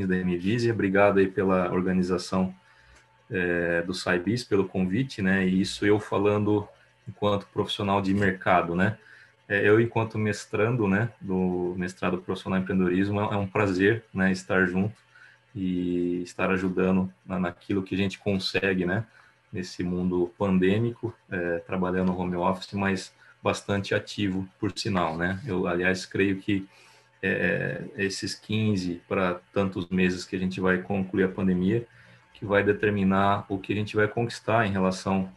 da MVisia. Obrigado aí pela organização do SciBiz, pelo convite, né? E isso eu falando enquanto profissional de mercado, né? Eu, enquanto mestrando, né, do mestrado profissional em empreendedorismo, é um prazer, né, estar junto e estar ajudando naquilo que a gente consegue, né, nesse mundo pandêmico, trabalhando no home office, mas bastante ativo, por sinal, né? Eu, aliás, creio que esses 15 para tantos meses que a gente vai concluir a pandemia, que vai determinar o que a gente vai conquistar em relação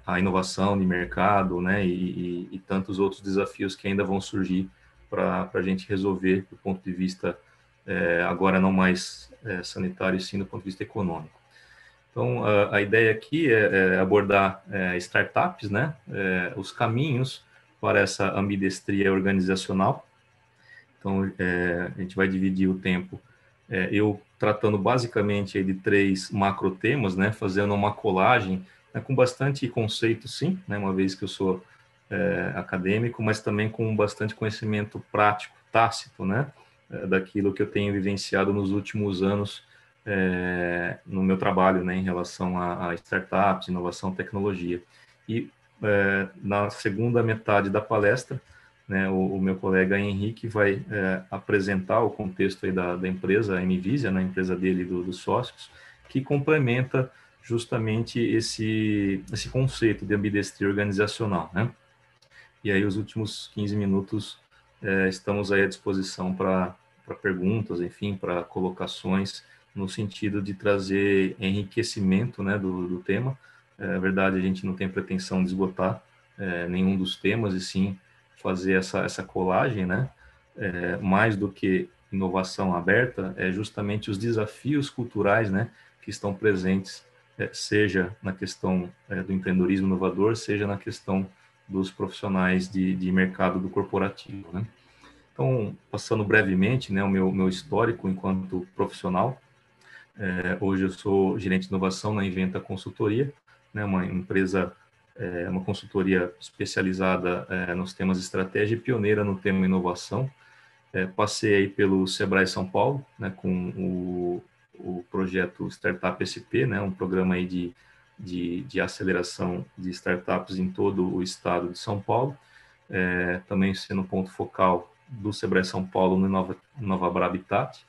à inovação de mercado, né, e tantos outros desafios que ainda vão surgir para a gente resolver do ponto de vista, agora não mais sanitário, sim do ponto de vista econômico. Então, a ideia aqui é abordar startups, né, os caminhos para essa ambidestria organizacional. Então, a gente vai dividir o tempo, eu tratando basicamente aí de 3 macro temas, né, fazendo uma colagem, né, com bastante conceito, sim, né, uma vez que eu sou acadêmico, mas também com bastante conhecimento prático, tácito, né, daquilo que eu tenho vivenciado nos últimos anos no meu trabalho, né, em relação a startups, inovação, tecnologia. E na segunda metade da palestra, né, o meu colega Henrique vai apresentar o contexto aí da empresa, a MVisia, né, a empresa dele e dos sócios, que complementa justamente esse conceito de ambidestria organizacional, né? E aí, os últimos 15 minutos, estamos aí à disposição para perguntas, enfim, para colocações, no sentido de trazer enriquecimento, né, do tema. Na verdade, a gente não tem pretensão de esgotar nenhum dos temas, e sim fazer essa colagem, né? Mais do que inovação aberta, é justamente os desafios culturais, né, que estão presentes, seja na questão do empreendedorismo inovador, seja na questão dos profissionais de mercado do corporativo, né? Então, passando brevemente, né, o meu histórico enquanto profissional, hoje eu sou gerente de inovação na Inventa Consultoria, né, uma empresa, uma consultoria especializada nos temas de estratégia e pioneira no tema inovação. Passei aí pelo Sebrae São Paulo, né, com o projeto Startup SP, né, um programa aí de aceleração de startups em todo o estado de São Paulo, também sendo ponto focal do Sebrae São Paulo no Nova Habitat,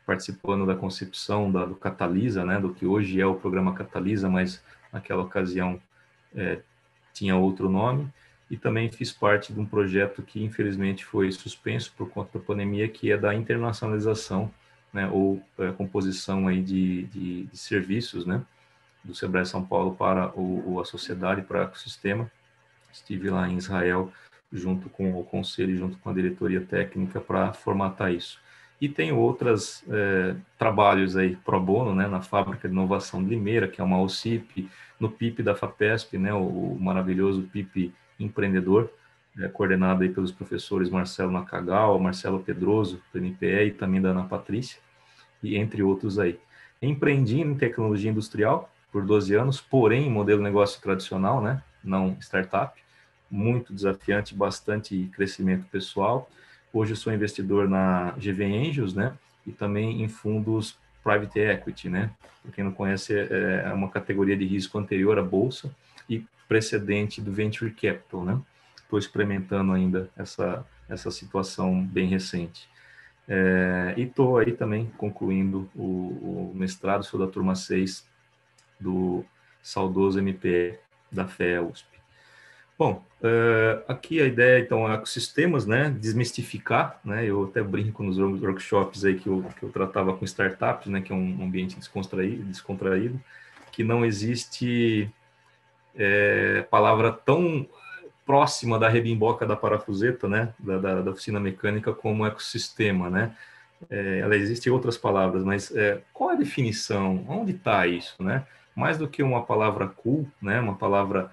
participando da concepção do Catalisa, né, do que hoje é o programa Catalisa, mas naquela ocasião tinha outro nome, e também fiz parte de um projeto que infelizmente foi suspenso por conta da pandemia, que é da internacionalização, né, ou composição aí de serviços, né, do Sebrae São Paulo para a sociedade, para o ecossistema. Estive lá em Israel junto com o conselho, junto com a diretoria técnica para formatar isso. E tem outros trabalhos aí pro bono, né, na Fábrica de Inovação de Limeira, que é uma OCIP, no PIP da FAPESP, né, o maravilhoso PIP Empreendedor, coordenado aí pelos professores Marcelo Nakagal, Marcelo Pedroso, do MPE, e também da Ana Patrícia, e entre outros aí. Empreendi em tecnologia industrial por 12 anos, porém em modelo de negócio tradicional, né, não startup, muito desafiante, bastante crescimento pessoal. Hoje eu sou investidor na GV Angels, né, e também em fundos Private Equity, né. Para quem não conhece, é uma categoria de risco anterior à bolsa e precedente do Venture Capital, né. Estou experimentando ainda essa situação bem recente. E estou aí também concluindo o mestrado, sou da turma 6 do saudoso MPE da FEA USP. Bom, aqui a ideia, então, é ecossistemas, né, desmistificar, né, eu até brinco nos workshops aí que eu tratava com startups, né, que é um ambiente descontraído, que não existe palavra tão próxima da rebimboca da parafuseta, né, da oficina mecânica, como ecossistema, né. Ela existe outras palavras, mas qual é a definição? Onde está isso, né? Mais do que uma palavra cool, né, uma palavra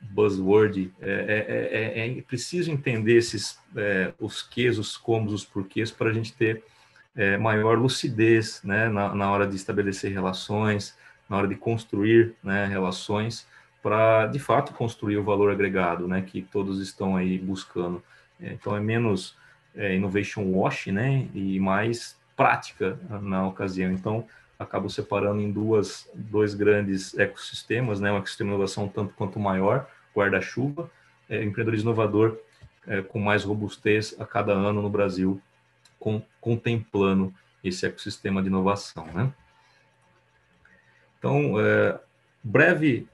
buzzword, é preciso entender os quês, os comos, os porquês, para a gente ter maior lucidez, né, na hora de estabelecer relações, na hora de construir, né, relações, para, de fato, construir o valor agregado, né, que todos estão aí buscando. Então, é menos innovation wash, né, e mais prática na ocasião. Então, acabo separando em dois grandes ecossistemas, né? Um ecossistema de inovação um tanto quanto maior, guarda-chuva, empreendedorismo inovador com mais robustez a cada ano no Brasil, contemplando esse ecossistema de inovação, né? Então, breve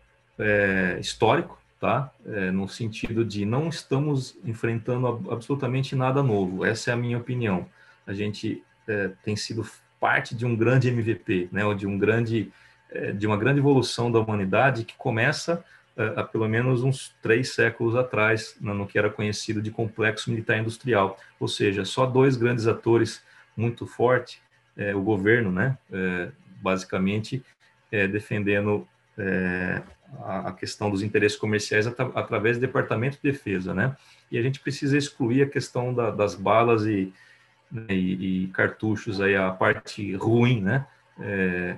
histórico, tá? No sentido de não estamos enfrentando absolutamente nada novo. Essa é a minha opinião. A gente tem sido parte de um grande MVP, né? Ou de uma grande evolução da humanidade que começa há pelo menos uns 3 séculos atrás, no que era conhecido de complexo militar industrial. Ou seja, só 2 grandes atores muito fortes, o governo, né? Basicamente defendendo a questão dos interesses comerciais através do Departamento de Defesa, né? E a gente precisa excluir a questão das balas e cartuchos, aí a parte ruim, né?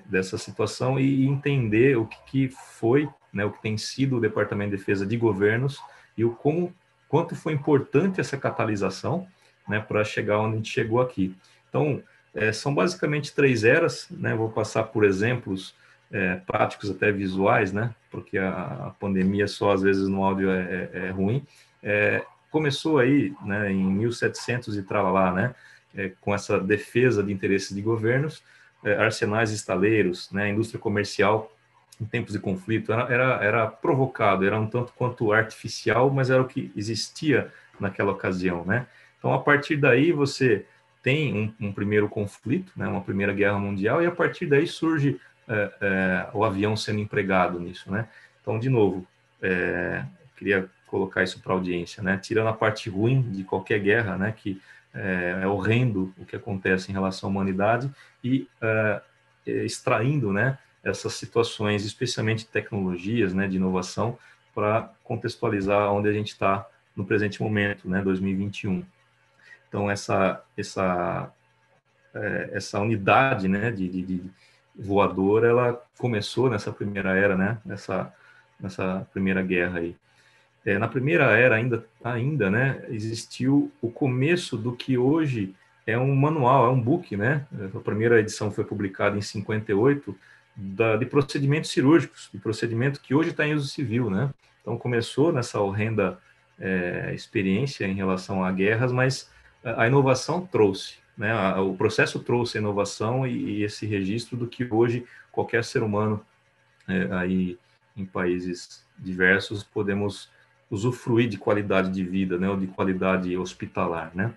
Dessa situação e entender o que foi, né? O que tem sido o Departamento de Defesa de governos e quanto foi importante essa catalisação, né? Para chegar onde a gente chegou aqui. Então, são basicamente 3 eras, né? Vou passar por exemplos práticos até visuais, né? Porque a pandemia só às vezes no áudio é ruim. Começou aí, né? Em 1700 e tralalá, né? Com essa defesa de interesses de governos, arsenais estaleiros, né? Indústria comercial em tempos de conflito era provocado, era um tanto quanto artificial, mas era o que existia naquela ocasião, né? Então a partir daí você tem um primeiro conflito, né? Uma primeira guerra mundial, e a partir daí surge o avião sendo empregado nisso, né? Então, de novo, queria colocar isso para a audiência, né? Tirando a parte ruim de qualquer guerra, né? Que é horrendo o que acontece em relação à humanidade e extraindo, né? Essas situações, especialmente tecnologias, né? De inovação, para contextualizar onde a gente está no presente momento, né? 2021. Então, essa unidade, né? de voadora, ela começou nessa primeira era, né? Nessa primeira guerra aí. Na primeira era ainda, né? Existiu o começo do que hoje é um manual, é um book, né? A primeira edição foi publicada em 58 de procedimentos cirúrgicos, de procedimento que hoje está em uso civil, né? Então começou nessa horrenda experiência em relação a guerras, mas a inovação trouxe, né? O processo trouxe a inovação e esse registro do que hoje qualquer ser humano aí em países diversos podemos usufruir de qualidade de vida, né? Ou de qualidade hospitalar, né?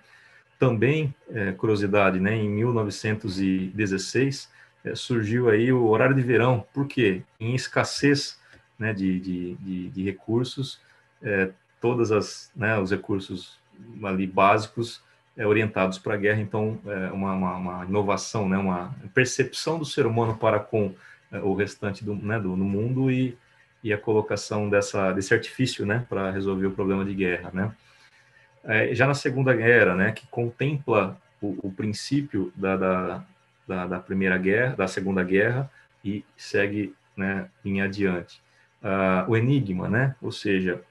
Também, curiosidade, né? Em 1916 surgiu aí o horário de verão, por quê? Em escassez, né? De recursos, todas né? Os recursos ali básicos orientados para a guerra, então uma inovação, né? Uma percepção do ser humano para com o restante do mundo e a colocação desse artifício, né? Para resolver o problema de guerra, né? Já na Segunda Guerra, né? Que contempla o princípio da Primeira Guerra, da Segunda Guerra e segue, né? Em adiante. O enigma, né? Ou seja,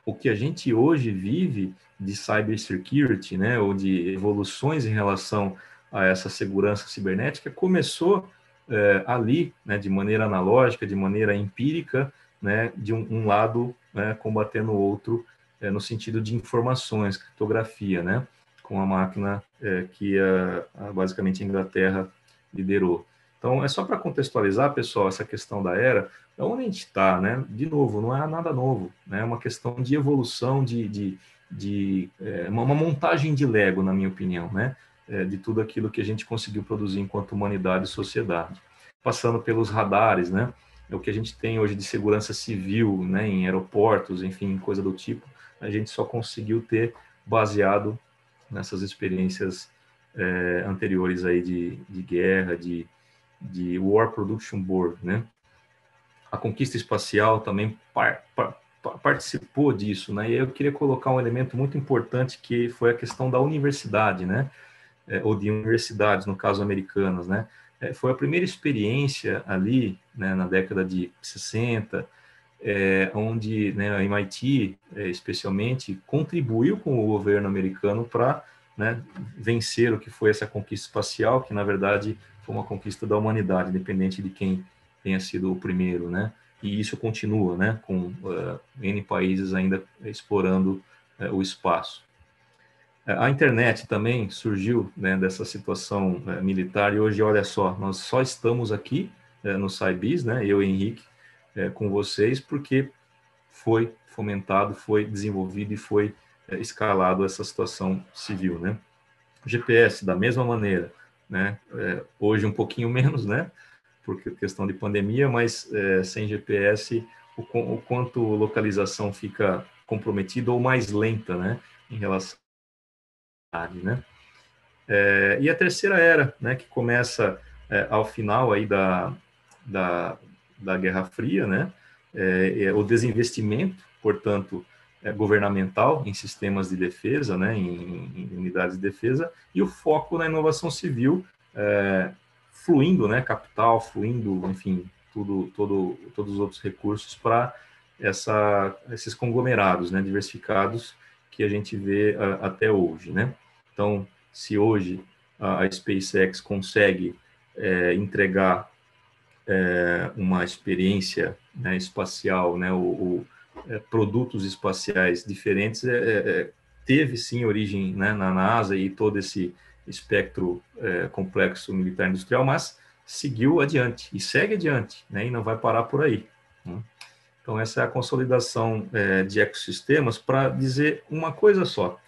o que a gente hoje vive de cybersecurity, né, ou de evoluções em relação a essa segurança cibernética, começou ali, né, de maneira analógica, de maneira empírica, né, de um lado, né, combatendo o outro, no sentido de informações, criptografia, né, com a máquina que basicamente a Inglaterra liderou. Então, é só para contextualizar, pessoal, essa questão da era, onde a gente está, né? De novo, não é nada novo, né? É uma questão de evolução, uma montagem de Lego, na minha opinião, né? De tudo aquilo que a gente conseguiu produzir enquanto humanidade e sociedade. Passando pelos radares, né? É o que a gente tem hoje de segurança civil, né? Em aeroportos, enfim, coisa do tipo, a gente só conseguiu ter baseado nessas experiências anteriores aí de guerra, de War Production Board, né? A conquista espacial também participou disso, né? E eu queria colocar um elemento muito importante que foi a questão da universidade, né? Ou de universidades, no caso americanas, né? Foi a primeira experiência ali, né, na década de 60, onde, né, a MIT, especialmente, contribuiu com o governo americano para, né, vencer o que foi essa conquista espacial, que na verdade foi uma conquista da humanidade, independente de quem tenha sido o primeiro, né? E isso continua, né, com N países ainda explorando o espaço. A internet também surgiu, né, dessa situação militar, e hoje, olha só, nós só estamos aqui no SciBis, né, eu e Henrique, com vocês, porque foi fomentado, foi desenvolvido e foi escalado essa situação civil, né? O GPS, da mesma maneira, né? Hoje um pouquinho menos, né? Porque questão de pandemia, mas sem GPS, o quanto localização fica comprometida ou mais lenta, né? Em relação à área, né? E a terceira era, né? Que começa ao final aí da Guerra Fria, né? O desinvestimento, portanto, governamental em sistemas de defesa, né? Em unidades de defesa, e o foco na inovação civil, fluindo, né? Capital, fluindo, enfim, todos os outros recursos para esses conglomerados, né? Diversificados que a gente vê até hoje, né? Então, se hoje a SpaceX consegue entregar uma experiência, né, espacial, né, produtos espaciais diferentes, teve sim origem, né, na NASA e todo esse espectro complexo militar industrial, mas seguiu adiante e segue adiante, né, e não vai parar por aí, né? Então essa é a consolidação de ecossistemas para dizer uma coisa só: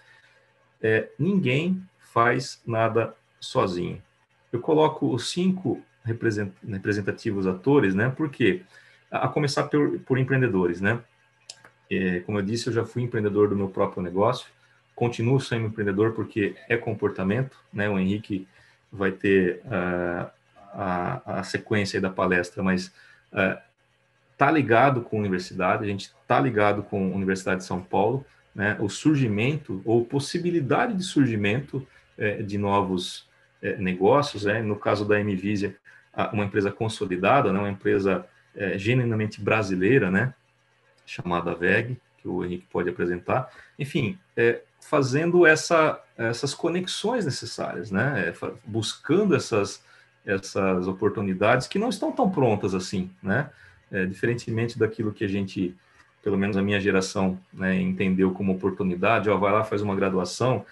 ninguém faz nada sozinho. Eu coloco os 5 representativos atores, né? Porque a começar por empreendedores, né? Como eu disse, eu já fui empreendedor do meu próprio negócio, continuo sendo empreendedor porque é comportamento, né? O Henrique vai ter a sequência aí da palestra, mas tá ligado com a universidade, a gente tá ligado com a Universidade de São Paulo, né? O surgimento ou possibilidade de surgimento de novos negócios, né? No caso da MVisia, uma empresa consolidada, né? Uma empresa genuinamente brasileira, né? Chamada VEG, que o Henrique pode apresentar. Enfim, fazendo essas conexões necessárias, né? Buscando essas oportunidades que não estão tão prontas assim, né? Diferentemente daquilo que a gente, pelo menos a minha geração, né, entendeu como oportunidade, vai lá, faz uma graduação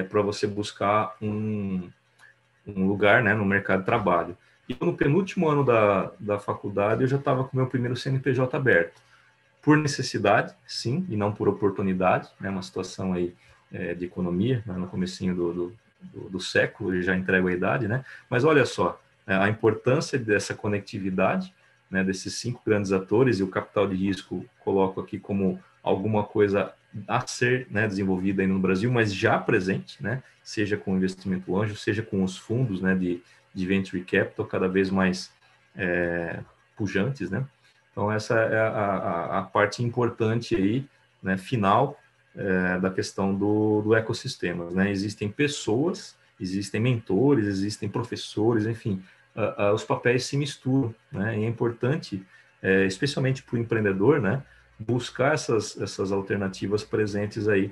para você buscar um lugar, né, no mercado de trabalho. E no penúltimo ano da faculdade, eu já estava com o meu primeiro CNPJ aberto. Por necessidade, sim, e não por oportunidade, né, uma situação aí de economia, né, no comecinho do século, eu já entrego a idade, né, mas olha só, a importância dessa conectividade, né, desses 5 grandes atores, e o capital de risco coloco aqui como alguma coisa a ser, né, desenvolvida aí no Brasil, mas já presente, né, seja com investimento anjo, seja com os fundos, né, de venture capital cada vez mais pujantes, né. Então essa é a parte importante aí, né, final da questão do ecossistema, né. Existem pessoas, existem mentores, existem professores, enfim, os papéis se misturam, né? E é importante, especialmente para o empreendedor, né, buscar essas alternativas presentes aí,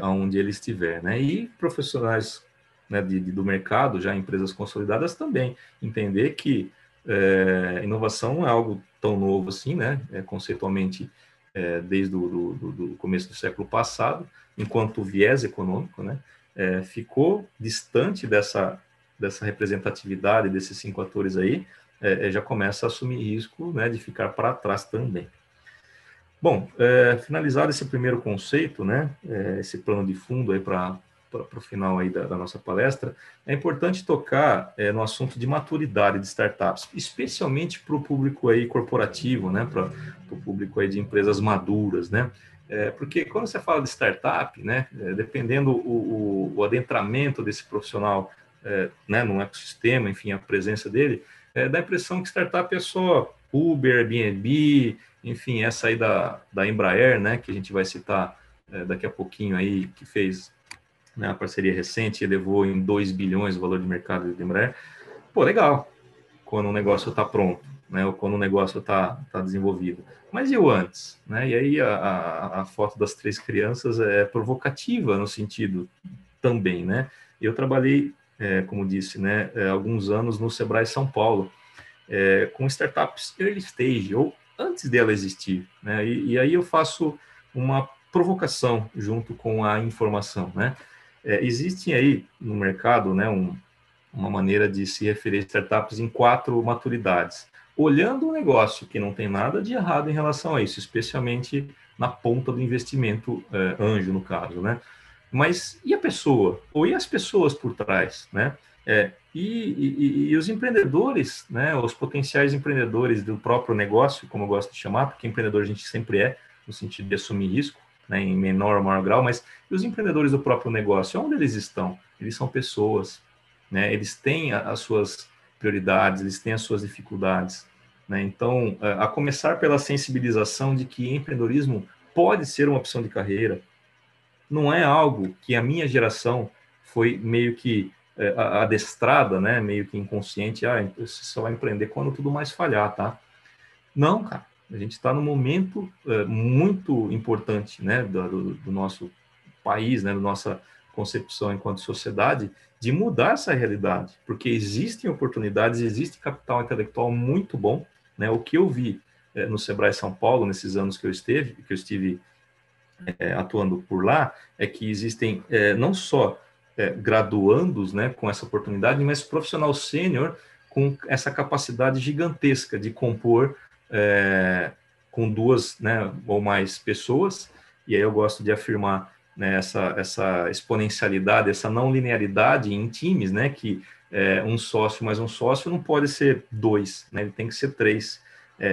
aonde ele estiver, né? E profissionais, né, do mercado, já empresas consolidadas também, entender que inovação não é algo tão novo assim, né? Conceitualmente, desde do começo do século passado, enquanto o viés econômico, né, ficou distante dessa representatividade desses 5 atores aí, já começa a assumir risco, né, de ficar para trás também. Bom, finalizado esse primeiro conceito, né, esse plano de fundo aí para o final aí da nossa palestra, é importante tocar no assunto de maturidade de startups, especialmente para o público aí corporativo, né, para o público aí de empresas maduras, né, porque quando você fala de startup, né, dependendo o adentramento desse profissional, né, no ecossistema, enfim, a presença dele, dá a impressão que startup é só Uber, Airbnb, enfim, essa aí da Embraer, né, que a gente vai citar daqui a pouquinho aí, que fez, né, a parceria recente, elevou em 2 bilhões o valor de mercado da Embraer. Pô, legal, quando o negócio está pronto, né, ou quando o negócio está desenvolvido. Mas e o antes? Né? E aí a foto das 3 crianças é provocativa no sentido, também, né? Eu trabalhei, como disse, né, alguns anos no Sebrae São Paulo, com startups early stage, ou antes dela existir, né? E aí eu faço uma provocação junto com a informação, né? Existem aí no mercado, né, uma maneira de se referir a startups em 4 maturidades. Olhando o negócio, que não tem nada de errado em relação a isso, especialmente na ponta do investimento anjo, no caso, né? Mas e a pessoa? Ou e as pessoas por trás, né? E os empreendedores, né? Os potenciais empreendedores do próprio negócio, como eu gosto de chamar, porque empreendedor a gente sempre no sentido de assumir risco, né, em menor ou maior grau, mas e os empreendedores do próprio negócio, onde eles estão? Eles são pessoas, né? Eles têm as suas prioridades, eles têm as suas dificuldades, né? Então, a começar pela sensibilização de que empreendedorismo pode ser uma opção de carreira, não é algo que a minha geração foi meio que adestrada, né? Meio que inconsciente, você só vai empreender quando tudo mais falhar, tá? Não, cara, a gente está num momento muito importante, né, do nosso país, né, da nossa concepção enquanto sociedade, de mudar essa realidade, porque existem oportunidades, existe capital intelectual muito bom, né? O que eu vi no Sebrae São Paulo nesses anos que eu estive atuando por lá, é que existem não só graduandos, né, com essa oportunidade, mas profissional sênior com essa capacidade gigantesca de compor com 2, né, ou mais pessoas, e aí eu gosto de afirmar, né, essa exponencialidade, essa não linearidade em times, né, que um sócio mais um sócio não pode ser 2, né, ele tem que ser 3,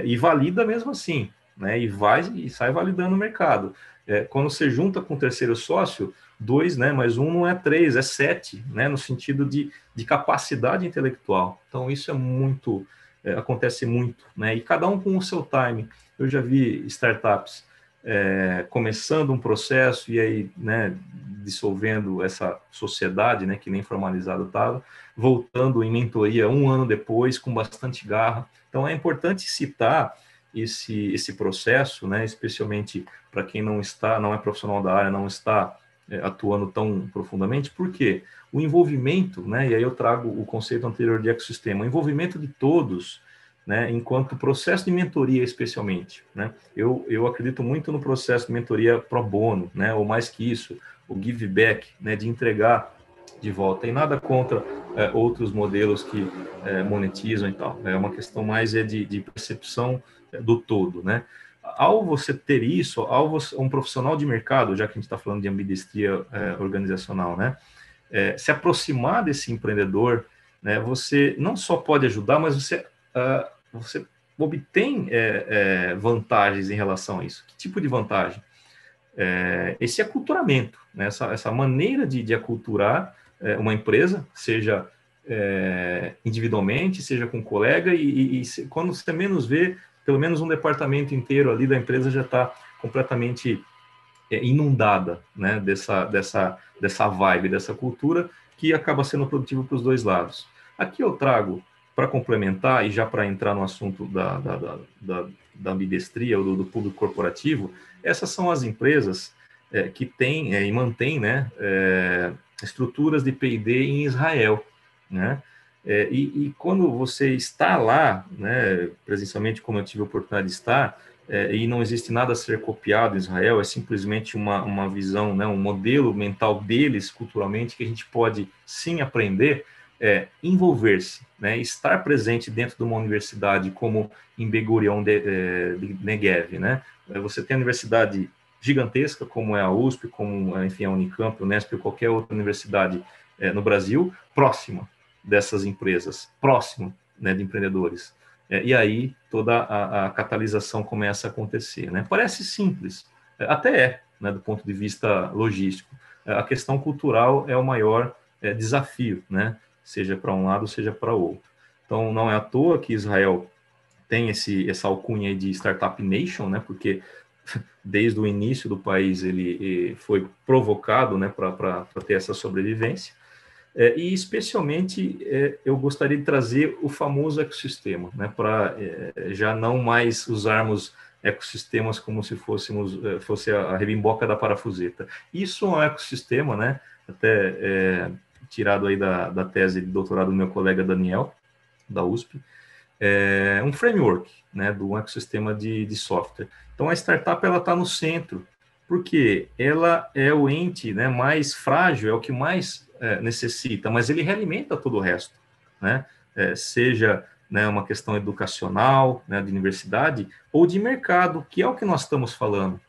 e valida mesmo assim, né, e sai validando o mercado. Quando você junta com o terceiro sócio, 2, né, mais 1 não é 3, é 7, né, no sentido de capacidade intelectual. Então, isso acontece muito, né, e cada um com o seu time. Eu já vi startups começando um processo e aí, né, dissolvendo essa sociedade, né, que nem formalizado estava, voltando em mentoria 1 ano depois, com bastante garra. Então, é importante citar esse processo, né, especialmente para quem não é profissional da área, não está atuando tão profundamente, porque o envolvimento, né, e aí eu trago o conceito anterior de ecossistema, o envolvimento de todos, né, enquanto processo de mentoria especialmente, né, eu acredito muito no processo de mentoria pro bono, né, ou mais que isso, o give back, né, de entregar de volta, e nada contra outros modelos que monetizam e tal, é uma questão mais de percepção do todo, né. Ao você ter isso, um profissional de mercado, já que a gente está falando de ambidestria organizacional, né, se aproximar desse empreendedor, né, você não só pode ajudar, mas você obtém vantagens em relação a isso. Que tipo de vantagem? Esse aculturamento, né, essa maneira de aculturar uma empresa, seja individualmente, seja com um colega, e quando você menos vê, pelo menos um departamento inteiro ali da empresa já está completamente inundada, né, dessa vibe, dessa cultura, que acaba sendo produtivo para os dois lados. Aqui eu trago, para complementar, e já para entrar no assunto da ambidestria, ou do público corporativo, essas são as empresas que têm e mantêm, né, estruturas de P&D em Israel, né? E quando você está lá, né, presencialmente, como eu tive a oportunidade de estar, e não existe nada a ser copiado em Israel, é simplesmente uma visão, né, um modelo mental deles, culturalmente, que a gente pode sim aprender, envolver-se, né, estar presente dentro de uma universidade como em Ben Gurion de Negev, né? Você tem a universidade gigantesca, como é a USP, como, enfim, a Unicamp, a Unesp, ou qualquer outra universidade no Brasil, próxima dessas empresas, próximo, né, de empreendedores. E aí toda a catalisação começa a acontecer, né? Parece simples, até né, do ponto de vista logístico. A questão cultural é o maior desafio, né? Seja para um lado, seja para o outro. Então, não é à toa que Israel tem essa alcunha de Startup Nation, né? Porque desde o início do país ele foi provocado, né, para ter essa sobrevivência. E especialmente eu gostaria de trazer o famoso ecossistema, né, para já não mais usarmos ecossistemas como se fosse a rebimboca da parafuseta. Isso é um ecossistema, né, até tirado aí da tese de doutorado do meu colega Daniel, da USP, um framework, né, do ecossistema de software. Então, a startup está no centro, porque ela é o ente, né, mais frágil, é o que mais necessita, mas ele realimenta todo o resto, né? Seja, né, uma questão educacional, né, de universidade, ou de mercado, que é o que nós estamos falando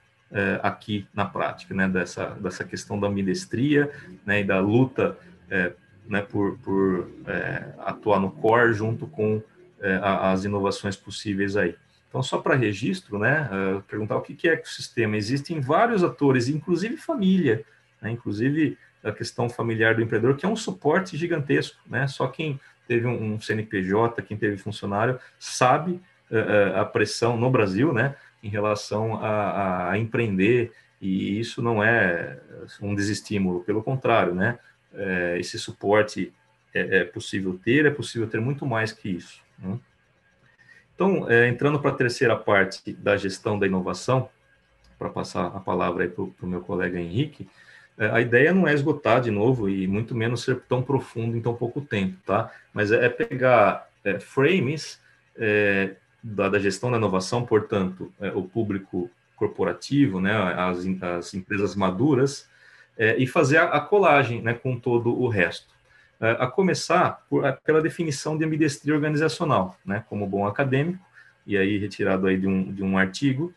aqui na prática, né, dessa questão da ambidestria, né, e da luta né, por atuar no core junto com as inovações possíveis aí. Então, só para registro, né, perguntar o que é ecossistema. Existem vários atores, inclusive família, né, inclusive a questão familiar do empreendedor, que é um suporte gigantesco, né? Só quem teve um CNPJ, quem teve funcionário, sabe a pressão no Brasil, né, em relação a empreender, e isso não é um desestímulo, pelo contrário, né? Esse suporte é possível ter muito mais que isso, né? Então, entrando para a terceira parte da gestão da inovação, para passar a palavra aí para o meu colega Henrique, a ideia não é esgotar de novo e muito menos ser tão profundo em tão pouco tempo, tá? Mas é pegar frames da gestão da inovação, portanto, o público corporativo, né, as empresas maduras, e fazer a colagem, né, com todo o resto. A começar pela definição de ambidestria organizacional, né, como bom acadêmico, e aí retirado aí de um artigo,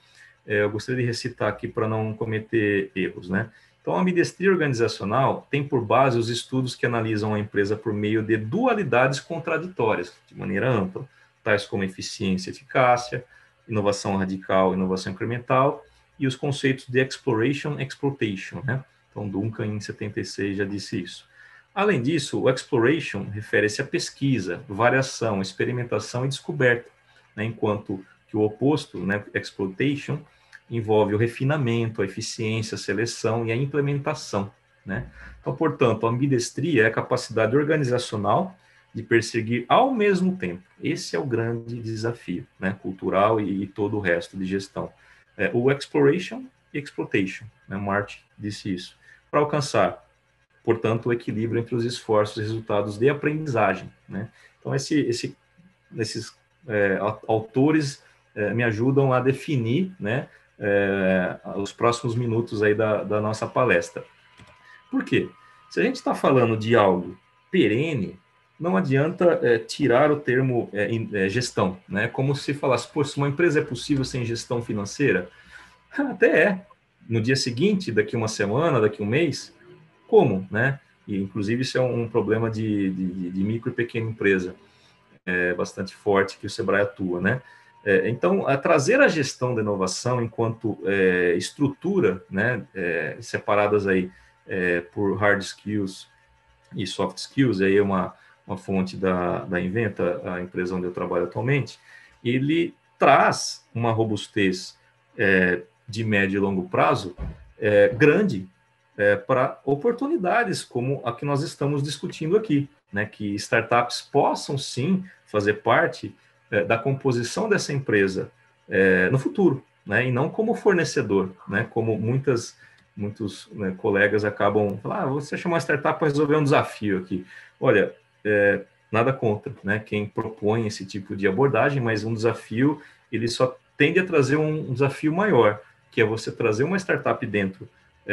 eu gostaria de recitar aqui para não cometer erros, né? Então, a ambidestria organizacional tem por base os estudos que analisam a empresa por meio de dualidades contraditórias, de maneira ampla, tais como eficiência e eficácia, inovação radical, inovação incremental, e os conceitos de exploration e exploitation, né? Então, Duncan, em 76, já disse isso. Além disso, o exploration refere-se à pesquisa, variação, experimentação e descoberta, né? Enquanto que o oposto, né, exploitation, envolve o refinamento, a eficiência, a seleção e a implementação, né? Então, portanto, a ambidestria é a capacidade organizacional de perseguir ao mesmo tempo. Esse é o grande desafio, né, cultural e todo o resto de gestão. O exploration e exploitation, né? Marty disse isso. Para alcançar, portanto, o equilíbrio entre os esforços e resultados de aprendizagem, né? Então, esses autores me ajudam a definir, né, os próximos minutos aí da nossa palestra. Por quê? Se a gente está falando de algo perene, não adianta tirar o termo gestão, né? Como se falasse, pô, se uma empresa é possível sem gestão financeira? Até é. No dia seguinte, daqui uma semana, daqui um mês, como, né? E, inclusive, isso é um problema de micro e pequena empresa, bastante forte que o Sebrae atua, né? Então, trazer a gestão da inovação enquanto estrutura, né, separadas aí por hard skills e soft skills, aí é uma fonte da Inventa, a empresa onde eu trabalho atualmente, ele traz uma robustez de médio e longo prazo grande para oportunidades como a que nós estamos discutindo aqui, né, que startups possam sim fazer parte da composição dessa empresa no futuro, né, e não como fornecedor, né, como muitos, né, colegas acabam falando, você chamou uma startup para resolver um desafio aqui. Olha, nada contra, né, quem propõe esse tipo de abordagem, mas um desafio, ele só tende a trazer um desafio maior, que é você trazer uma startup dentro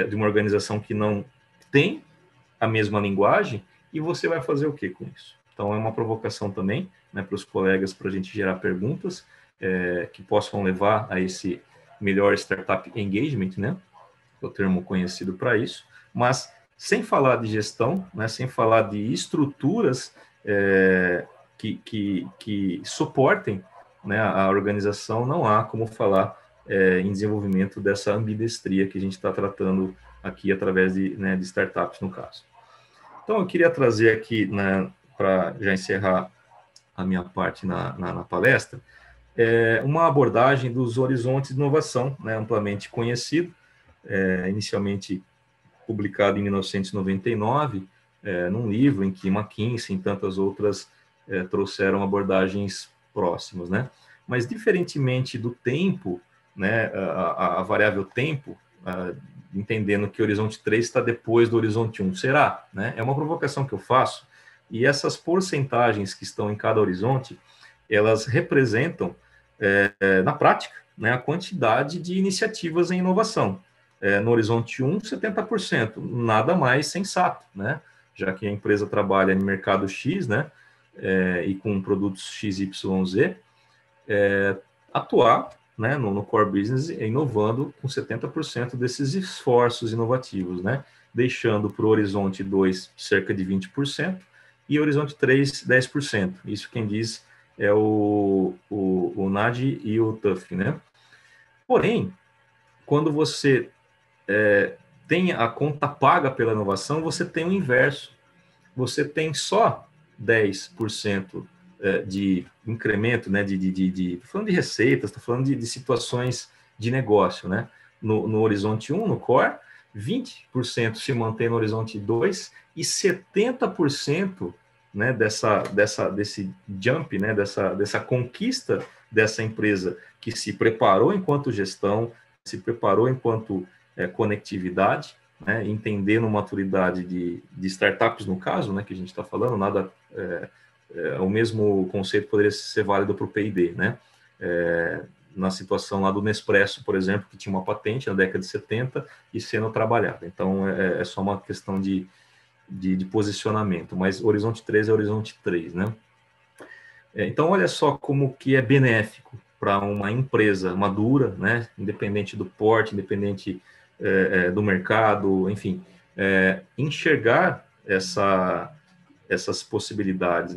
de uma organização que não tem a mesma linguagem, e você vai fazer o que com isso? Então, é uma provocação também, né, para os colegas, para a gente gerar perguntas que possam levar a esse melhor startup engagement, né, é o termo conhecido para isso, mas sem falar de gestão, né, sem falar de estruturas que suportem, né, a organização, não há como falar em desenvolvimento dessa ambidestria que a gente está tratando aqui através de startups, no caso. Então, eu queria trazer aqui, né, para já encerrar a minha parte na palestra, uma abordagem dos horizontes de inovação, né, amplamente conhecido, inicialmente publicado em 1999, num livro em que McKinsey e tantas outras trouxeram abordagens próximas, né? Mas, diferentemente do tempo, né, a variável tempo entendendo que o horizonte 3 está depois do horizonte 1. Será? Né? É uma provocação que eu faço, e essas porcentagens que estão em cada horizonte, elas representam, na prática, né, a quantidade de iniciativas em inovação. No horizonte 1, 70%, nada mais sensato, né? Já que a empresa trabalha no mercado X, né, e com produtos XYZ, atuar, né, no core business, inovando com 70% desses esforços inovativos, né, deixando para o horizonte 2 cerca de 20% e horizonte 3, 10%. Isso quem diz é o Nagy e o Tuff, né? Porém, quando você tem a conta paga pela inovação, você tem o inverso. Você tem só 10% de incremento, né, tô falando de receitas, estou falando de situações de negócio, né, no horizonte 1, no core, 20% se mantém no horizonte 2 e 70%, né, desse jump, né, dessa conquista dessa empresa que se preparou enquanto gestão, se preparou enquanto conectividade, né, entendendo maturidade de startups no caso, né, que a gente está falando, nada o mesmo conceito poderia ser válido para o P&D, né? Na situação lá do Nespresso, por exemplo, que tinha uma patente na década de 70 e sendo trabalhada. Então, é só uma questão de posicionamento, mas horizonte 3 é horizonte 3, né? Então, olha só como que é benéfico para uma empresa madura, né, independente do porte, independente do mercado, enfim, enxergar essas possibilidades,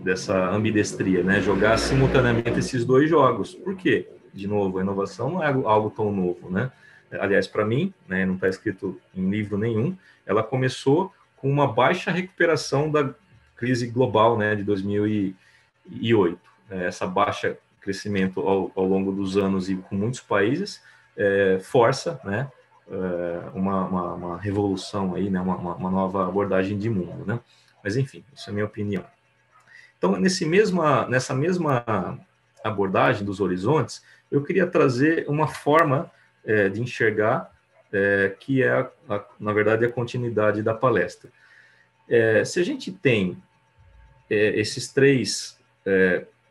dessa ambidestria, né, jogar simultaneamente esses dois jogos. Por quê? De novo, a inovação não é algo tão novo, né? Aliás, para mim, né, não está escrito em livro nenhum, ela começou com uma baixa recuperação da crise global, né, de 2008. Essa baixa crescimento ao longo dos anos e com muitos países força, né, uma revolução aí, né, uma nova abordagem de mundo, né? Mas enfim, isso é a minha opinião. Então, nessa mesma abordagem dos horizontes, eu queria trazer uma forma de enxergar que é, na verdade, a continuidade da palestra. Se a gente tem esses três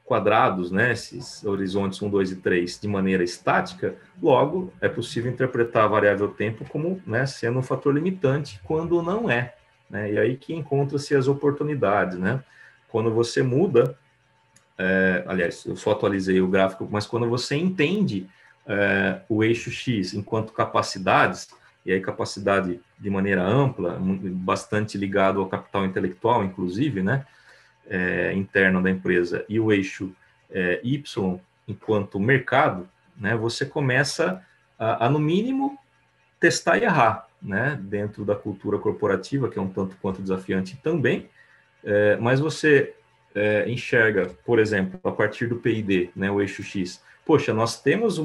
quadrados, né, esses horizontes 1, 2 e 3, de maneira estática, logo é possível interpretar a variável tempo como, né, sendo um fator limitante, quando não é, né, e aí que encontra-se as oportunidades, né, quando você muda, aliás, eu só atualizei o gráfico, mas quando você entende o eixo X enquanto capacidades, e aí capacidade de maneira ampla, bastante ligado ao capital intelectual, inclusive, né, interno da empresa, e o eixo Y enquanto mercado, né, você começa a, no mínimo, testar e errar, né, dentro da cultura corporativa, que é um tanto quanto desafiante também, mas você enxerga, por exemplo, a partir do P&D, né, o eixo X, poxa, nós temos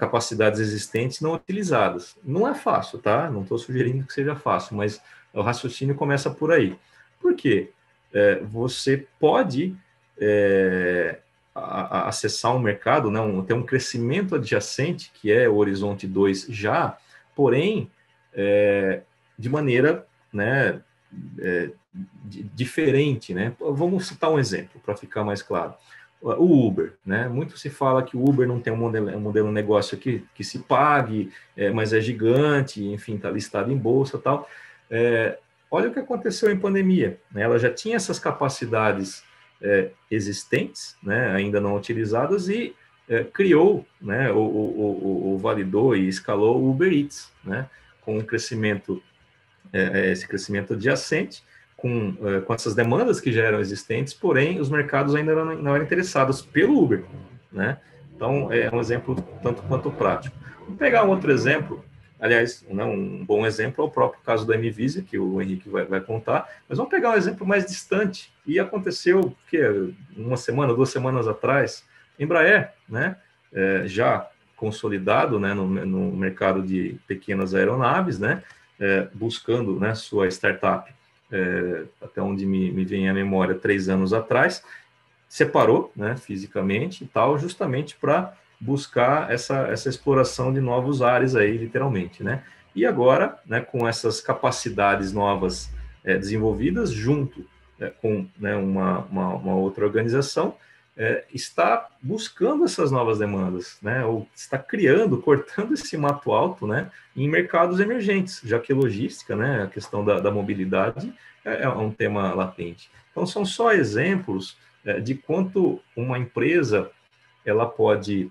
capacidades existentes não utilizadas. Não é fácil, tá? Não estou sugerindo que seja fácil, mas o raciocínio começa por aí. Por quê? Você pode acessar um mercado, né, ter um crescimento adjacente, que é o horizonte 2 já, porém, de maneira, né, diferente, né? Vamos citar um exemplo para ficar mais claro. O Uber, né? Muito se fala que o Uber não tem um modelo de negócio que se pague, mas é gigante, enfim, está listado em bolsa e tal. Olha o que aconteceu em pandemia, né? Ela já tinha essas capacidades existentes, né? Ainda não utilizadas, e criou, né? O validou e escalou o Uber Eats, né? Com um crescimento, esse crescimento adjacente, com essas demandas que já eram existentes, porém os mercados ainda não eram interessados pelo Uber, né? Então é um exemplo tanto quanto prático. Vou pegar um outro exemplo, aliás, um bom exemplo é o próprio caso da Mvisa, que o Henrique vai contar, mas vamos pegar um exemplo mais distante, e aconteceu uma semana, 2 semanas atrás, Embraer, né? Já consolidado, né, no mercado de pequenas aeronaves, né? Buscando, né, sua startup, até onde me vem a memória, 3 anos atrás, separou, né, fisicamente e tal, justamente para buscar essa exploração de novos ares aí, literalmente, né? E agora, né, com essas capacidades novas desenvolvidas, junto com, né, uma outra organização, está buscando essas novas demandas, né? Ou está criando, cortando esse mato alto, né, em mercados emergentes, já que logística, né, a questão da mobilidade é um tema latente. Então, são só exemplos de quanto uma empresa ela pode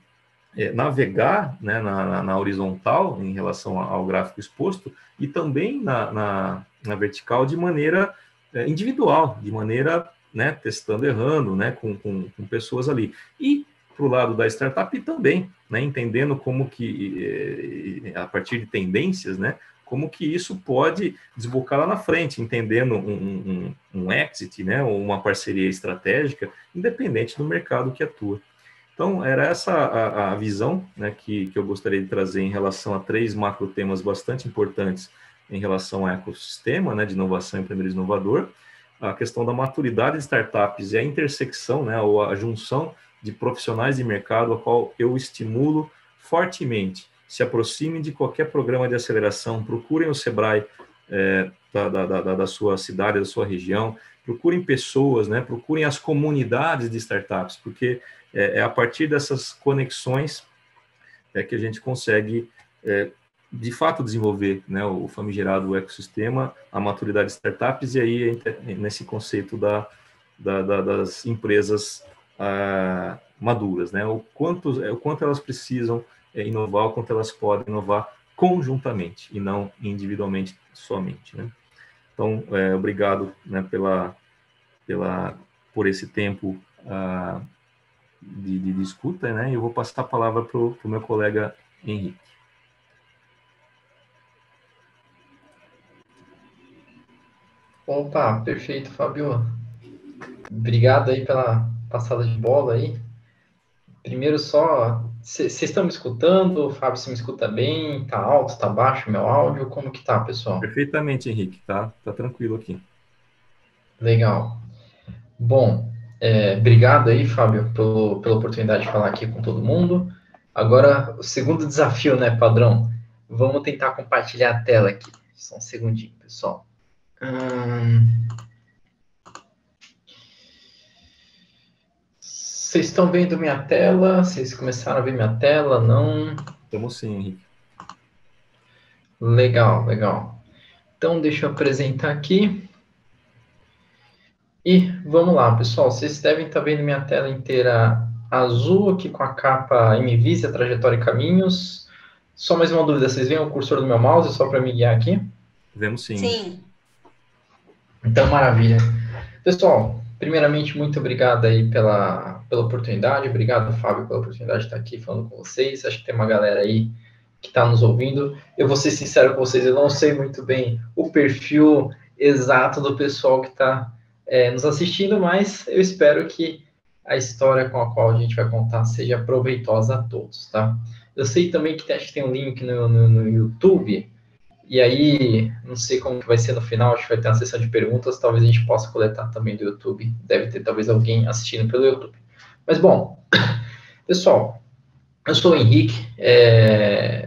navegar, né, na horizontal em relação ao gráfico exposto e também na vertical de maneira individual, de maneira, né, testando, errando, né, com pessoas ali. E para o lado da startup também, né, entendendo como que, a partir de tendências, né, como que isso pode desbocar lá na frente, entendendo um exit, né, ou uma parceria estratégica, independente do mercado que atua. Então, era essa a visão, né, que eu gostaria de trazer em relação a 3 macro temas bastante importantes em relação ao ecossistema, né, de inovação e empreendedorismo inovador, a questão da maturidade de startups e a intersecção, né, ou a junção de profissionais de mercado, a qual eu estimulo fortemente. Se aproximem de qualquer programa de aceleração, procurem o Sebrae da sua cidade, da sua região, procurem pessoas, né, procurem as comunidades de startups, porque é a partir dessas conexões que a gente consegue, de fato, desenvolver, né, o famigerado ecossistema, a maturidade de startups, e aí nesse conceito das empresas maduras, né, o quanto elas precisam inovar, o quanto elas podem inovar conjuntamente e não individualmente somente, né? Então, obrigado, né, por esse tempo de escuta, né? Eu vou passar a palavra para o meu colega Henrique. Opa, perfeito, Fábio. Obrigado aí pela passada de bola aí. Primeiro só, vocês estão me escutando? Fábio, você me escuta bem? Tá alto, tá baixo meu áudio? Como que tá, pessoal? Perfeitamente, Henrique, tá tranquilo aqui. Legal. Bom, obrigado aí, Fábio, pela oportunidade de falar aqui com todo mundo. Agora, o segundo desafio, né, padrão? Vamos tentar compartilhar a tela aqui. Só um segundinho, pessoal. Vocês estão vendo minha tela? Vocês começaram a ver minha tela? Não? Estamos sim, Henrique. Legal, legal. Então, deixa eu apresentar aqui. E vamos lá, pessoal. Vocês devem estar vendo minha tela inteira azul aqui com a capa MVisia, Trajetória e Caminhos. Só mais uma dúvida, vocês veem o cursor do meu mouse só para me guiar aqui? Vemos sim. Sim. Então, maravilha. Pessoal, primeiramente, muito obrigado aí pela oportunidade. Obrigado, Fábio, pela oportunidade de estar aqui falando com vocês. Acho que tem uma galera aí que está nos ouvindo. Eu vou ser sincero com vocês, eu não sei muito bem o perfil exato do pessoal que está nos assistindo, mas eu espero que a história com a qual a gente vai contar seja proveitosa a todos, tá? Eu sei também que acho que tem um link no YouTube, e aí, não sei como que vai ser no final, acho que vai ter uma sessão de perguntas, talvez a gente possa coletar também do YouTube, deve ter talvez alguém assistindo pelo YouTube. Mas, bom, pessoal, eu sou o Henrique,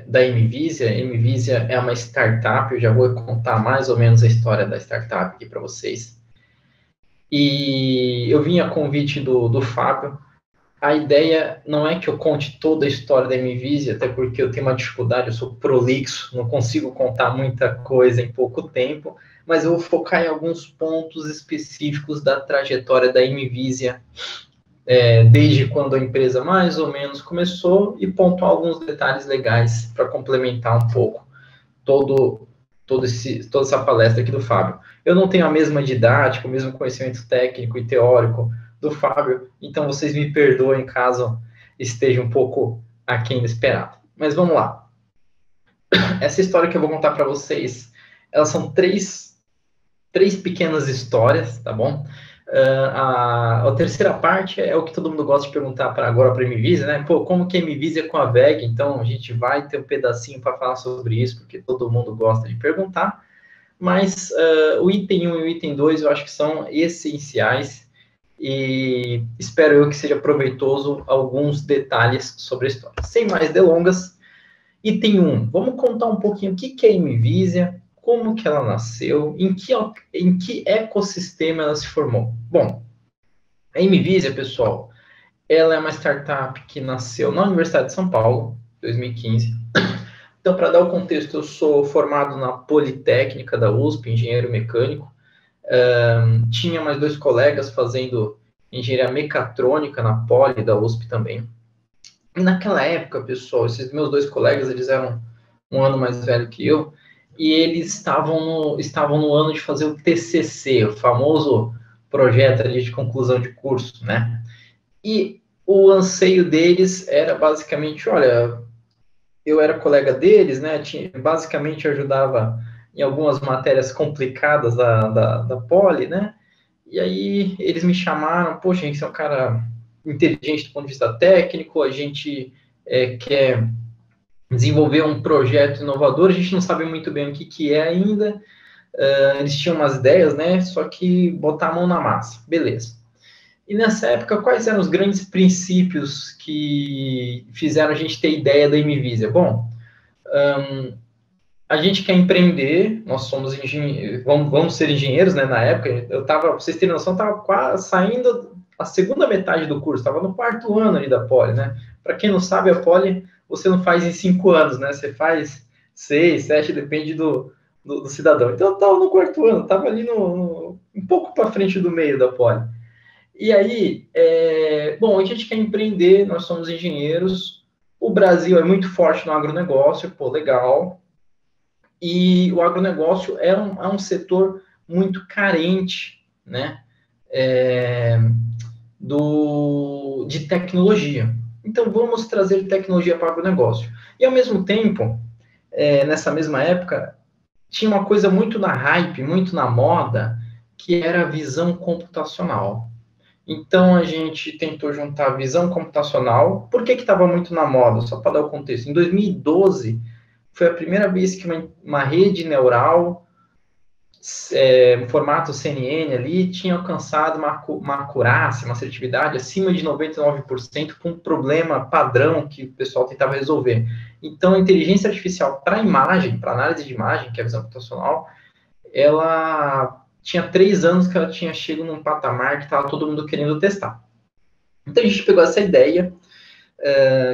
da MVisia. MVisia é uma startup, eu já vou contar mais ou menos a história da startup aqui para vocês. E eu vim a convite do Fábio. A ideia não é que eu conte toda a história da MVisia, até porque eu tenho uma dificuldade, eu sou prolixo, não consigo contar muita coisa em pouco tempo, mas eu vou focar em alguns pontos específicos da trajetória da MVisia, desde quando a empresa mais ou menos começou, e pontuar alguns detalhes legais para complementar um pouco toda essa palestra aqui do Fábio. Eu não tenho a mesma didática, o mesmo conhecimento técnico e teórico do Fábio, então vocês me perdoem caso esteja um pouco aquém do esperado. Mas vamos lá. Essa história que eu vou contar para vocês, elas são três pequenas histórias, tá bom? A terceira parte é o que todo mundo gosta de perguntar agora para a MVisia, né? Pô, como que a MVisia é com a VEG? Então, a gente vai ter um pedacinho para falar sobre isso, porque todo mundo gosta de perguntar. Mas o item 1 e o item 2 eu acho que são essenciais. e espero eu que seja proveitoso alguns detalhes sobre a história. Sem mais delongas, item 1, vamos contar um pouquinho o que é a MVisia, como que ela nasceu, em que ecossistema ela se formou. Bom, a MVisia, pessoal, ela é uma startup que nasceu na Universidade de São Paulo, 2015. Então, para dar o contexto, eu sou formado na Politécnica da USP, engenheiro mecânico. Tinha mais 2 colegas fazendo engenharia mecatrônica na Poli da USP também. E naquela época, pessoal, esses meus 2 colegas, eles eram um ano mais velho que eu, e eles estavam no ano de fazer o TCC, o famoso projeto ali de conclusão de curso, né? E o anseio deles era basicamente, olha, eu era colega deles, né? Basicamente ajudava em algumas matérias complicadas da Poli, né? E aí eles me chamaram, poxa, a gente é um cara inteligente do ponto de vista técnico, a gente quer desenvolver um projeto inovador, a gente não sabe muito bem o que é ainda, eles tinham umas ideias, né? Só que botar a mão na massa, beleza. E nessa época, quais eram os grandes princípios que fizeram a gente ter ideia da MVisia? Bom, a gente quer empreender, nós somos engenheiros, vamos ser engenheiros, né? Na época, para vocês terem noção, estava quase saindo a segunda metade do curso, estava no 4º ano ali da Poli, né? Para quem não sabe, a Poli você não faz em 5 anos, né? Você faz 6, 7, depende do cidadão. Então, eu estava no 4º ano, estava ali um pouco para frente do meio da Poli. E aí, bom, a gente quer empreender, nós somos engenheiros, o Brasil é muito forte no agronegócio, pô, legal, e o agronegócio é um setor muito carente, né, de tecnologia. Então, vamos trazer tecnologia para o agronegócio. E, ao mesmo tempo, nessa mesma época, tinha uma coisa muito na hype, muito na moda, que era a visão computacional. Então, a gente tentou juntar a visão computacional. Por que estava muito na moda? Só para dar o contexto. Em 2012, foi a primeira vez que uma rede neural, formato CNN ali, tinha alcançado uma acurácia, uma assertividade acima de 99% com um problema padrão que o pessoal tentava resolver. Então, a inteligência artificial para imagem, para análise de imagem, que é a visão computacional, ela tinha 3 anos que ela tinha chegado num patamar que estava todo mundo querendo testar. Então, a gente pegou essa ideia,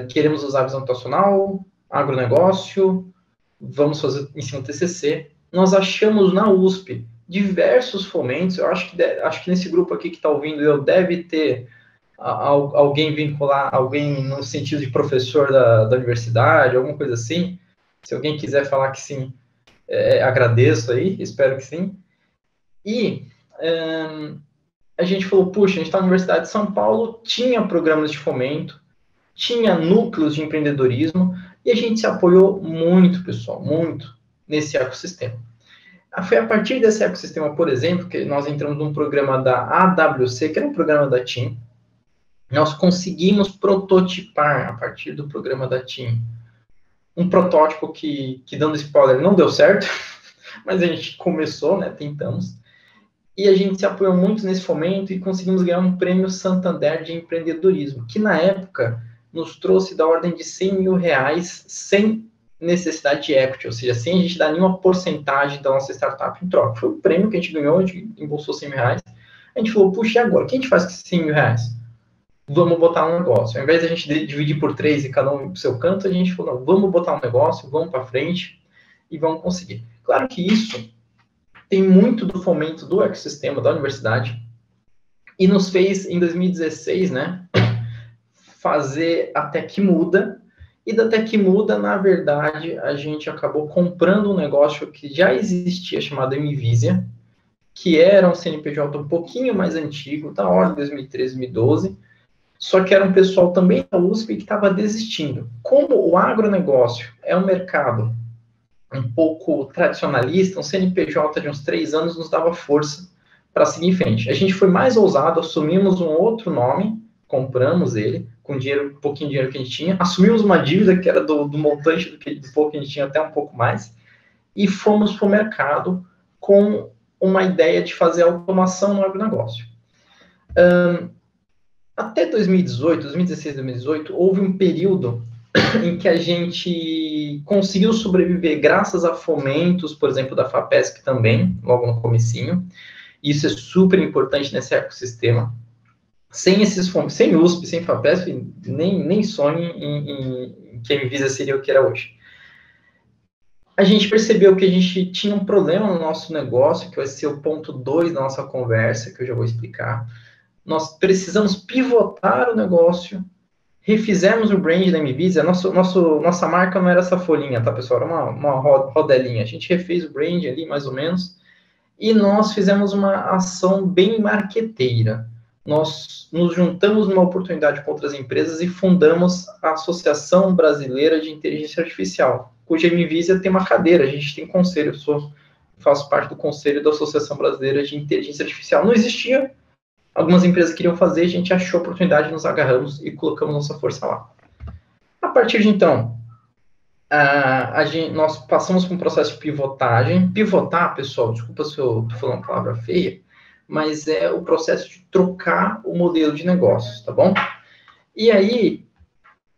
queremos usar a visão computacional, agronegócio, vamos fazer em cima do TCC. Nós achamos na USP diversos fomentos, eu acho que nesse grupo aqui que está ouvindo eu deve ter alguém vincular, alguém no sentido de professor da universidade, alguma coisa assim. Se alguém quiser falar que sim, agradeço aí, espero que sim. E a gente falou, puxa, a gente está na Universidade de São Paulo, tinha programas de fomento, tinha núcleos de empreendedorismo, e a gente se apoiou muito, pessoal, muito, nesse ecossistema. Foi a partir desse ecossistema, por exemplo, que nós entramos num programa da AWC, que era um programa da TIM. Nós conseguimos prototipar, a partir do programa da TIM, um protótipo que dando spoiler, não deu certo, mas a gente começou, né, tentamos. E a gente se apoiou muito nesse fomento e conseguimos ganhar um prêmio Santander de empreendedorismo, que na época nos trouxe da ordem de R$100 mil sem necessidade de equity, ou seja, sem a gente dar nenhuma porcentagem da nossa startup em troca. Foi o prêmio que a gente ganhou, a gente embolsou R$100 mil. A gente falou, puxa, e agora? O que a gente faz com esses R$100 mil? Vamos botar um negócio. Ao invés de a gente dividir por 3 e cada um pro seu canto, a gente falou, não, vamos botar um negócio, vamos para frente e vamos conseguir. Claro que isso tem muito do fomento do ecossistema da universidade e nos fez, em 2016, né, fazer a Tecmuda. E da Tecmuda, na verdade, a gente acabou comprando um negócio que já existia, chamado MVisia, que era um CNPJ um pouquinho mais antigo, da ordem de 2013, 2012, só que era um pessoal também da USP que estava desistindo. Como o agronegócio é um mercado um pouco tradicionalista, um CNPJ de uns 3 anos nos dava força para seguir em frente. A gente foi mais ousado, assumimos um outro nome, compramos ele, com dinheiro, um pouquinho de dinheiro que a gente tinha, assumimos uma dívida que era do montante do pouco que a gente tinha, até um pouco mais, e fomos para o mercado com uma ideia de fazer automação no agronegócio. Até 2018, 2016, 2018, houve um período em que a gente conseguiu sobreviver graças a fomentos, por exemplo, da FAPESP também, logo no comecinho. Isso é super importante nesse ecossistema. Sem esses fomentos, sem USP, sem FAPESP, nem sonhe em que a Anvisa seria o que era hoje. A gente percebeu que a gente tinha um problema no nosso negócio, que vai ser o ponto 2 da nossa conversa, que eu já vou explicar. Nós precisamos pivotar o negócio, refizemos o brand da Anvisa. Nossa marca não era essa folhinha, tá, pessoal? Era uma rodelinha. A gente refez o brand ali, mais ou menos, e nós fizemos uma ação bem marqueteira. Nós nos juntamos numa oportunidade com outras empresas e fundamos a Associação Brasileira de Inteligência Artificial, cuja Anvisa tem uma cadeira, a gente tem conselho, faço parte do conselho da Associação Brasileira de Inteligência Artificial. Não existia, algumas empresas queriam fazer, a gente achou a oportunidade, nos agarramos e colocamos nossa força lá. A partir de então, nós passamos por um processo de pivotagem. Pivotar, pessoal, desculpa se eu estou falando uma palavra feia, mas é o processo de trocar o modelo de negócios, tá bom? E aí,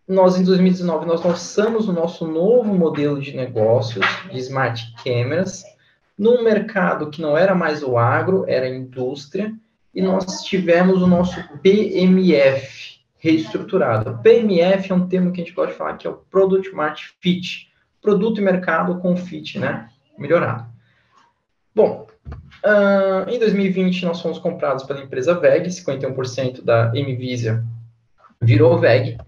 nós em 2019, nós lançamos o nosso novo modelo de negócios de smart cameras, num mercado que não era mais o agro, era a indústria, e nós tivemos o nosso PMF reestruturado. PMF é um termo que a gente gosta de falar que é o Product Market Fit, produto e mercado com fit, né? Melhorado. Bom, em 2020 nós fomos comprados pela empresa VEG, 51% da Anvisa virou VEG.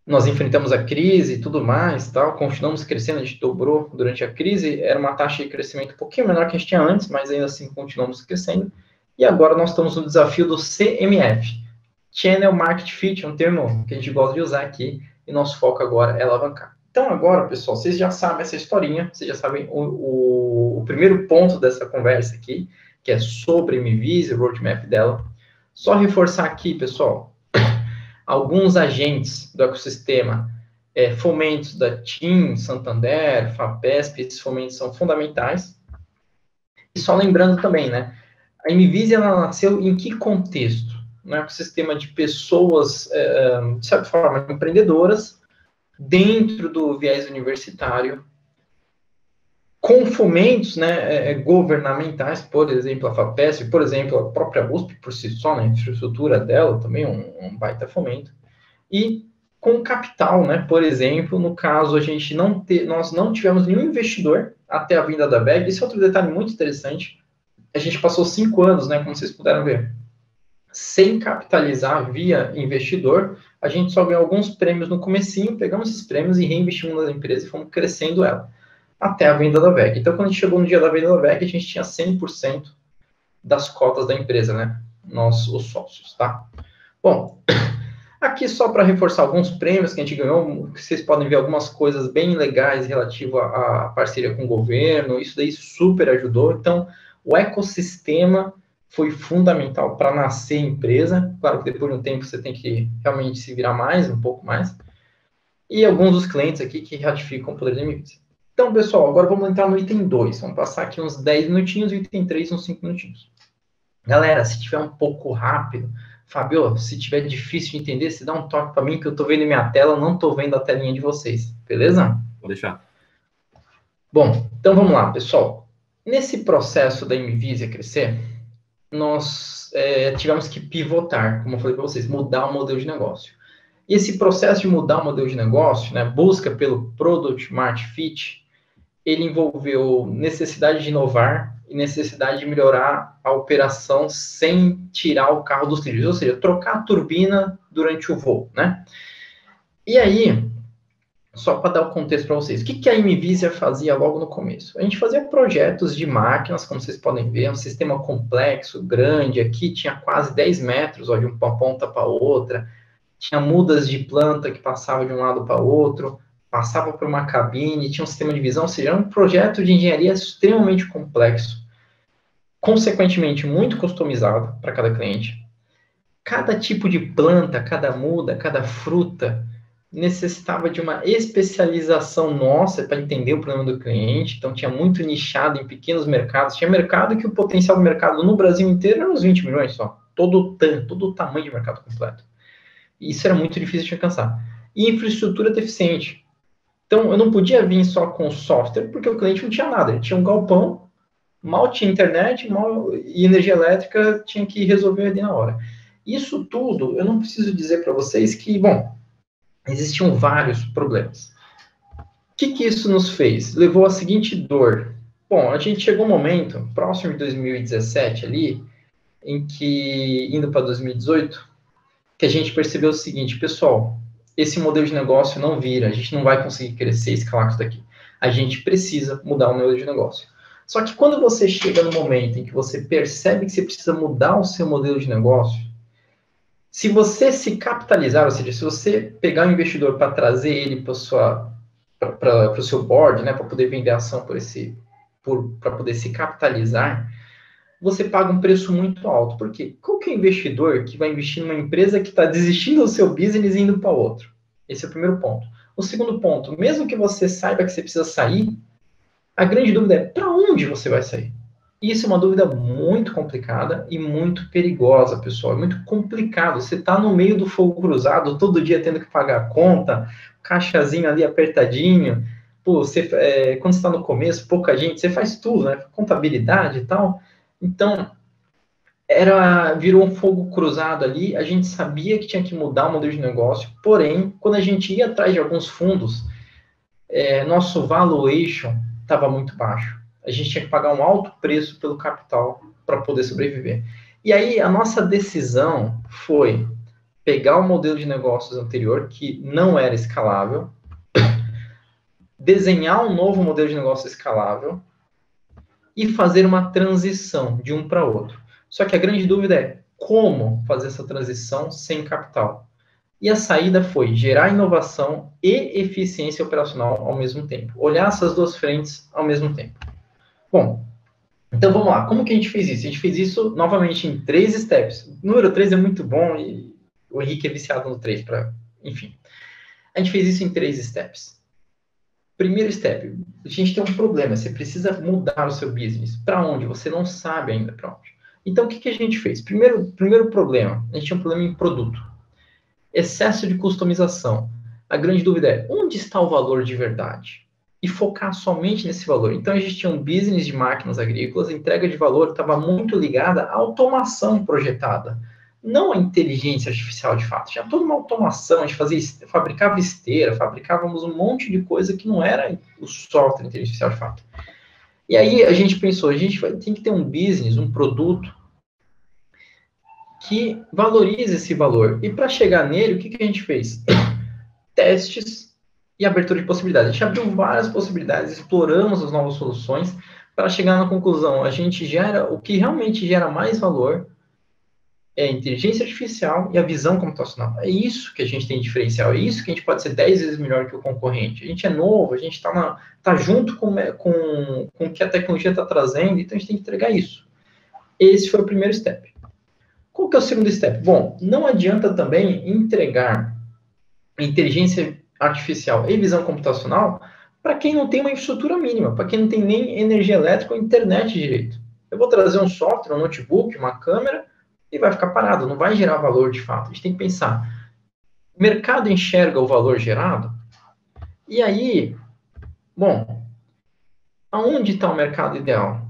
Nós enfrentamos a crise e tudo mais, tal, continuamos crescendo, a gente dobrou durante a crise, era uma taxa de crescimento um pouquinho menor que a gente tinha antes, mas ainda assim continuamos crescendo. E agora nós estamos no desafio do CMF, Channel Market Fit, um termo que a gente gosta de usar aqui, e nosso foco agora é alavancar. Então agora, pessoal, vocês já sabem essa historinha, vocês já sabem o primeiro ponto dessa conversa aqui, que é sobre a Anvisa, o roadmap dela. Só reforçar aqui, pessoal, alguns agentes do ecossistema, fomentos da TIM, Santander, FAPESP, esses fomentos são fundamentais. E só lembrando também, né, a Anvisa, ela nasceu em que contexto? No ecossistema de pessoas, de certa forma, empreendedoras, dentro do viés universitário, com fomentos, né, governamentais, por exemplo, a FAPESP, por exemplo, a própria USP, por si só, na infraestrutura dela, também um baita fomento, e com capital, né, por exemplo, no caso, nós não tivemos nenhum investidor até a vinda da VEG. Esse é outro detalhe muito interessante, a gente passou 5 anos, né, como vocês puderam ver, sem capitalizar via investidor. A gente só ganhou alguns prêmios no comecinho, pegamos esses prêmios e reinvestimos na empresa e fomos crescendo ela, até a venda da VEG. Então, quando a gente chegou no dia da venda da VEG, a gente tinha 100% das cotas da empresa, né? Nós, os sócios, tá? Bom, aqui só para reforçar alguns prêmios que a gente ganhou, vocês podem ver algumas coisas bem legais relativo à parceria com o governo, isso daí super ajudou. Então, o ecossistema foi fundamental para nascer a empresa. Claro que depois de um tempo você tem que realmente se virar mais, um pouco mais. E alguns dos clientes aqui que ratificam o poder da Anvisa. Então, pessoal, agora vamos entrar no item 2. Vamos passar aqui uns 10 minutinhos e o item 3 uns 5 minutinhos. Galera, se tiver um pouco rápido, Fabio, se tiver difícil de entender, se dá um toque para mim, que eu estou vendo minha tela, não estou vendo a telinha de vocês. Beleza? Vou deixar. Bom, então vamos lá, pessoal. Nesse processo da Anvisa crescer, nós tivemos que pivotar, como eu falei para vocês, mudar o modelo de negócio. E esse processo de mudar o modelo de negócio, né, busca pelo Product Market Fit, ele envolveu necessidade de inovar e necessidade de melhorar a operação sem tirar o carro dos trilhos, ou seja, trocar a turbina durante o voo, né? E aí, só para dar o contexto para vocês, o que a Anvisa fazia logo no começo? A gente fazia projetos de máquinas, como vocês podem ver, um sistema complexo, grande, aqui tinha quase 10 metros, ó, de uma ponta para outra, tinha mudas de planta que passavam de um lado para o outro, passava por uma cabine, tinha um sistema de visão, ou seja, era um projeto de engenharia extremamente complexo, consequentemente muito customizado para cada cliente. Cada tipo de planta, cada muda, cada fruta necessitava de uma especialização nossa para entender o problema do cliente, então tinha muito nichado em pequenos mercados, tinha mercado que o potencial do mercado no Brasil inteiro era uns 20 milhões só, todo o tamanho de mercado completo. E isso era muito difícil de alcançar. E infraestrutura deficiente. Então, eu não podia vir só com software, porque o cliente não tinha nada. Ele tinha um galpão, mal tinha internet, e energia elétrica tinha que resolver ali na hora. Isso tudo, eu não preciso dizer para vocês que, bom, existiam vários problemas. O que isso nos fez? Levou à seguinte dor. Bom, a gente chegou um momento, próximo de 2017 ali, em que, indo para 2018, que a gente percebeu o seguinte, pessoal, esse modelo de negócio não vira, a gente não vai conseguir crescer e escalar isso daqui. A gente precisa mudar o modelo de negócio. Só que quando você chega no momento em que você percebe que você precisa mudar o seu modelo de negócio, se você se capitalizar, ou seja, se você pegar um investidor para trazer ele para o seu board, né, para poder vender ação para poder se capitalizar, você paga um preço muito alto. Por quê? Qual que é o investidor que vai investir numa empresa que está desistindo do seu business e indo para outro? Esse é o primeiro ponto. O segundo ponto, mesmo que você saiba que você precisa sair, a grande dúvida é para onde você vai sair? Isso é uma dúvida muito complicada e muito perigosa, pessoal. É muito complicado. Você está no meio do fogo cruzado, todo dia tendo que pagar a conta, caixazinho ali apertadinho. Pô, quando você está no começo, pouca gente, você faz tudo, né? Contabilidade e tal. Então, virou um fogo cruzado ali. A gente sabia que tinha que mudar o modelo de negócio, porém, quando a gente ia atrás de alguns fundos, nosso valuation estava muito baixo. A gente tinha que pagar um alto preço pelo capital para poder sobreviver. E aí, a nossa decisão foi pegar o modelo de negócios anterior, que não era escalável, desenhar um novo modelo de negócio escalável e fazer uma transição de um para outro. Só que a grande dúvida é como fazer essa transição sem capital. E a saída foi gerar inovação e eficiência operacional ao mesmo tempo. Olhar essas duas frentes ao mesmo tempo. Bom, então vamos lá. Como que a gente fez isso? A gente fez isso novamente em 3 steps. O número 3 é muito bom e o Henrique é viciado no 3, enfim. A gente fez isso em 3 steps. Primeiro step, a gente tem um problema, você precisa mudar o seu business. Para onde? Você não sabe ainda para onde. Então, o que a gente fez? Primeiro problema, a gente tinha um problema em produto. Excesso de customização. A grande dúvida é, onde está o valor de verdade? E focar somente nesse valor. Então, a gente tinha um business de máquinas agrícolas, a entrega de valor estava muito ligada à automação projetada. Não a inteligência artificial, de fato. Tinha toda uma automação, a gente fabricava esteira, fabricávamos um monte de coisa que não era o software inteligência artificial, de fato. E aí a gente pensou, a gente tem que ter um business, um produto que valorize esse valor. E para chegar nele, o que a gente fez? Testes e abertura de possibilidades. A gente abriu várias possibilidades, exploramos as novas soluções para chegar na conclusão. A gente gera, o que realmente gera mais valor é a inteligência artificial e a visão computacional. É isso que a gente tem de diferencial, é isso que a gente pode ser 10 vezes melhor que o concorrente. A gente é novo, a gente está junto com o que a tecnologia está trazendo, então a gente tem que entregar isso. Esse foi o primeiro step. Qual que é o segundo step? Bom, não adianta também entregar inteligência artificial e visão computacional para quem não tem uma infraestrutura mínima, para quem não tem nem energia elétrica ou internet direito. Eu vou trazer um software, um notebook, uma câmera, e vai ficar parado, não vai gerar valor de fato. A gente tem que pensar, o mercado enxerga o valor gerado? E aí, bom, aonde está o mercado ideal?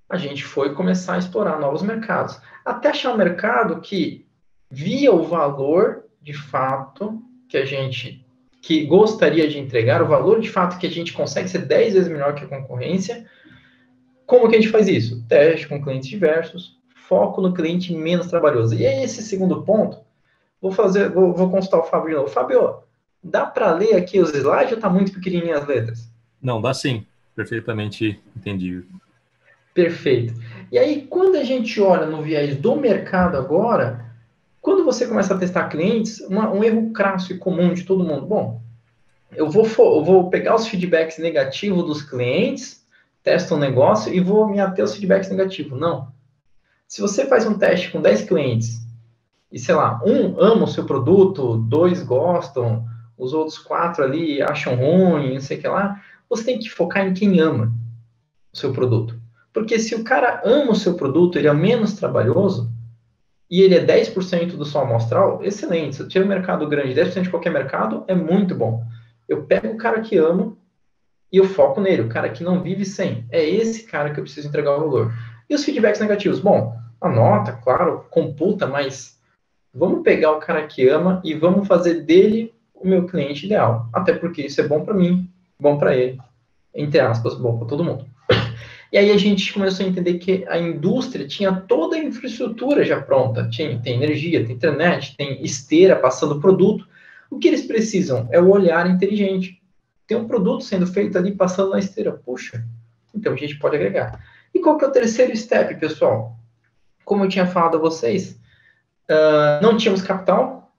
A gente foi começar a explorar novos mercados, até achar um mercado que via o valor de fato que gostaria de entregar, o valor de fato que a gente consegue ser 10 vezes melhor que a concorrência. Como que a gente faz isso? Teste com clientes diversos, foco no cliente menos trabalhoso. E aí, esse segundo ponto, vou consultar o Fábio de novo. Fábio, dá para ler aqui os slides ou está muito pequenininho as letras? Não, dá sim. Perfeitamente entendível. Perfeito. E aí, quando a gente olha no viés do mercado agora, quando você começa a testar clientes, um erro crasso e comum de todo mundo. Bom, eu vou pegar os feedbacks negativos dos clientes, testo um negócio e vou me ater aos feedbacks negativos. Não. Se você faz um teste com 10 clientes e, sei lá, um ama o seu produto, 2 gostam, os outros 4 ali acham ruim, não sei o que lá, você tem que focar em quem ama o seu produto. Porque se o cara ama o seu produto, ele é menos trabalhoso, e ele é 10% do sol amostral, excelente. Se eu tiver um mercado grande, 10% de qualquer mercado, é muito bom. Eu pego o cara que amo e eu foco nele, o cara que não vive sem. É esse cara que eu preciso entregar o valor. E os feedbacks negativos? Bom, anota, claro, computa, mas vamos pegar o cara que ama e vamos fazer dele o meu cliente ideal. Até porque isso é bom para mim, bom para ele, entre aspas, bom para todo mundo. E aí a gente começou a entender que a indústria tinha toda a infraestrutura já pronta. Tem energia, tem internet, tem esteira passando produto. O que eles precisam é o olhar inteligente. Tem um produto sendo feito ali passando na esteira. Puxa, então a gente pode agregar. E qual que é o terceiro step, pessoal? Como eu tinha falado a vocês, não tínhamos capital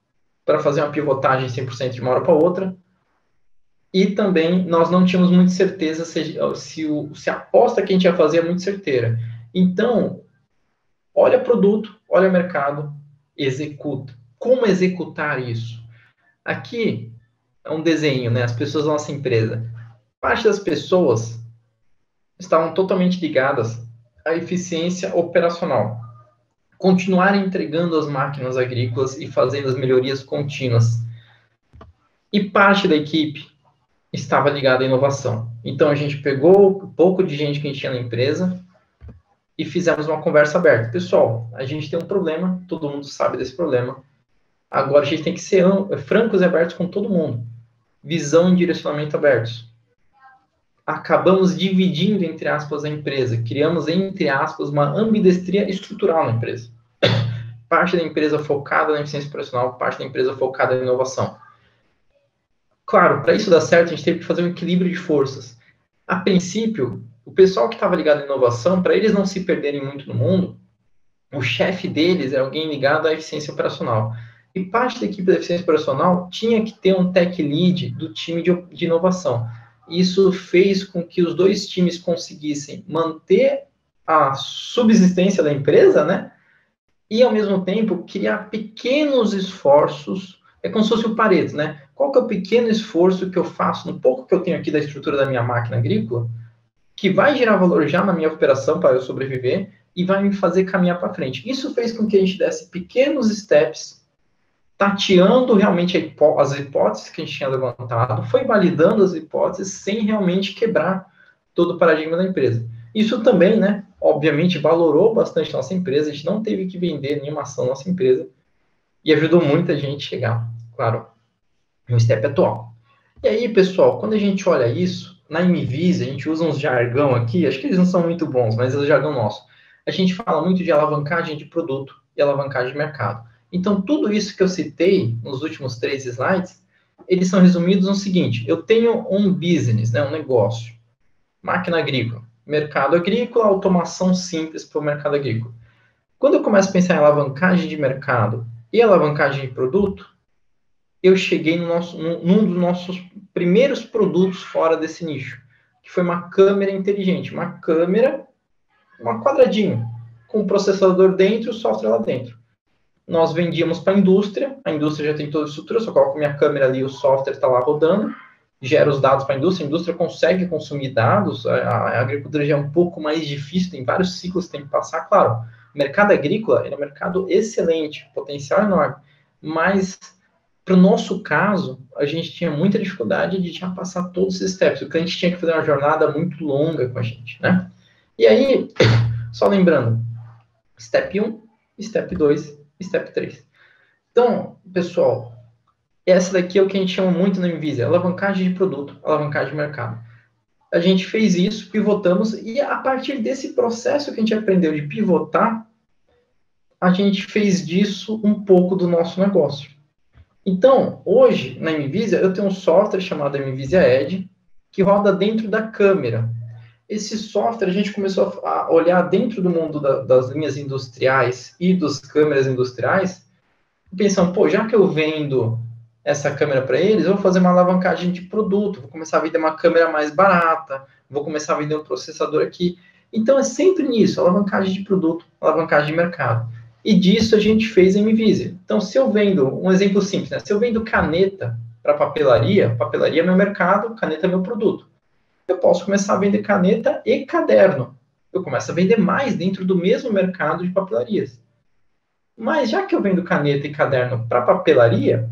para fazer uma pivotagem 100% de uma hora para outra. E também nós não tínhamos muita certeza se a aposta que a gente ia fazer é muito certeira. Então, olha produto, olha mercado, executa. Como executar isso? Aqui é um desenho, né? As pessoas da nossa empresa. Parte das pessoas estavam totalmente ligadas à eficiência operacional. Continuar entregando as máquinas agrícolas e fazendo as melhorias contínuas. E parte da equipe estava ligada à inovação. Então, a gente pegou um pouco de gente que a gente tinha na empresa e fizemos uma conversa aberta. Pessoal, a gente tem um problema, todo mundo sabe desse problema. Agora, a gente tem que ser francos e abertos com todo mundo. Visão e direcionamento abertos. Acabamos dividindo, entre aspas, a empresa. Criamos, entre aspas, uma ambidestria estrutural na empresa. Parte da empresa focada na eficiência operacional, parte da empresa focada na inovação. Claro, para isso dar certo, a gente teve que fazer um equilíbrio de forças. A princípio, o pessoal que estava ligado à inovação, para eles não se perderem muito no mundo, o chefe deles é alguém ligado à eficiência operacional. E parte da equipe da eficiência operacional tinha que ter um tech lead do time de inovação. Isso fez com que os dois times conseguissem manter a subsistência da empresa, né? E, ao mesmo tempo, criar pequenos esforços. É como se fosse o Pareto, né? Qual que é o pequeno esforço que eu faço no pouco que eu tenho aqui da estrutura da minha máquina agrícola, que vai gerar valor já na minha operação para eu sobreviver e vai me fazer caminhar para frente. Isso fez com que a gente desse pequenos steps, tateando realmente as hipóteses que a gente tinha levantado, foi validando as hipóteses sem realmente quebrar todo o paradigma da empresa. Isso também, né, obviamente, valorou bastante a nossa empresa, a gente não teve que vender nenhuma ação da nossa empresa e ajudou muita gente a chegar, claro, no step atual. E aí, pessoal, quando a gente olha isso, na Imvise, a gente usa uns jargão aqui, acho que eles não são muito bons, mas é o jargão nosso. A gente fala muito de alavancagem de produto e alavancagem de mercado. Então, tudo isso que eu citei nos últimos 3 slides, eles são resumidos no seguinte: eu tenho um business, né, um negócio, máquina agrícola, mercado agrícola, automação simples para o mercado agrícola. Quando eu começo a pensar em alavancagem de mercado e alavancagem de produto, eu cheguei num dos nossos primeiros produtos fora desse nicho, que foi uma câmera inteligente, uma câmera, uma quadradinho, com um processador dentro e o software lá dentro. Nós vendíamos para a indústria já tem toda a estrutura, só coloco minha câmera ali, o software está lá rodando, gera os dados para a indústria consegue consumir dados, a agricultura já é um pouco mais difícil, tem vários ciclos que tem que passar, claro. O mercado agrícola é um mercado excelente, potencial enorme, mas para o nosso caso, a gente tinha muita dificuldade de já passar todos esses steps. O cliente tinha que fazer uma jornada muito longa com a gente, né? E aí, só lembrando, step 1, step 2, step 3. Então, pessoal, essa daqui é o que a gente chama muito na Invise, alavancagem de produto, alavancagem de mercado. A gente fez isso, pivotamos, e a partir desse processo que a gente aprendeu de pivotar, a gente fez disso um pouco do nosso negócio. Então, hoje, na Mvisia, eu tenho um software chamado Mvisia Edge, que roda dentro da câmera. Esse software, a gente começou a olhar dentro do mundo das linhas industriais e das câmeras industriais, pensando, pô, já que eu vendo essa câmera para eles, eu vou fazer uma alavancagem de produto, vou começar a vender uma câmera mais barata, vou começar a vender um processador aqui. Então, é sempre nisso, alavancagem de produto, alavancagem de mercado. E disso a gente fez a Mvisia. Então, se eu vendo, um exemplo simples, né? Se eu vendo caneta para papelaria é meu mercado, caneta é meu produto. Eu posso começar a vender caneta e caderno. Eu começo a vender mais dentro do mesmo mercado de papelarias. Mas já que eu vendo caneta e caderno para papelaria,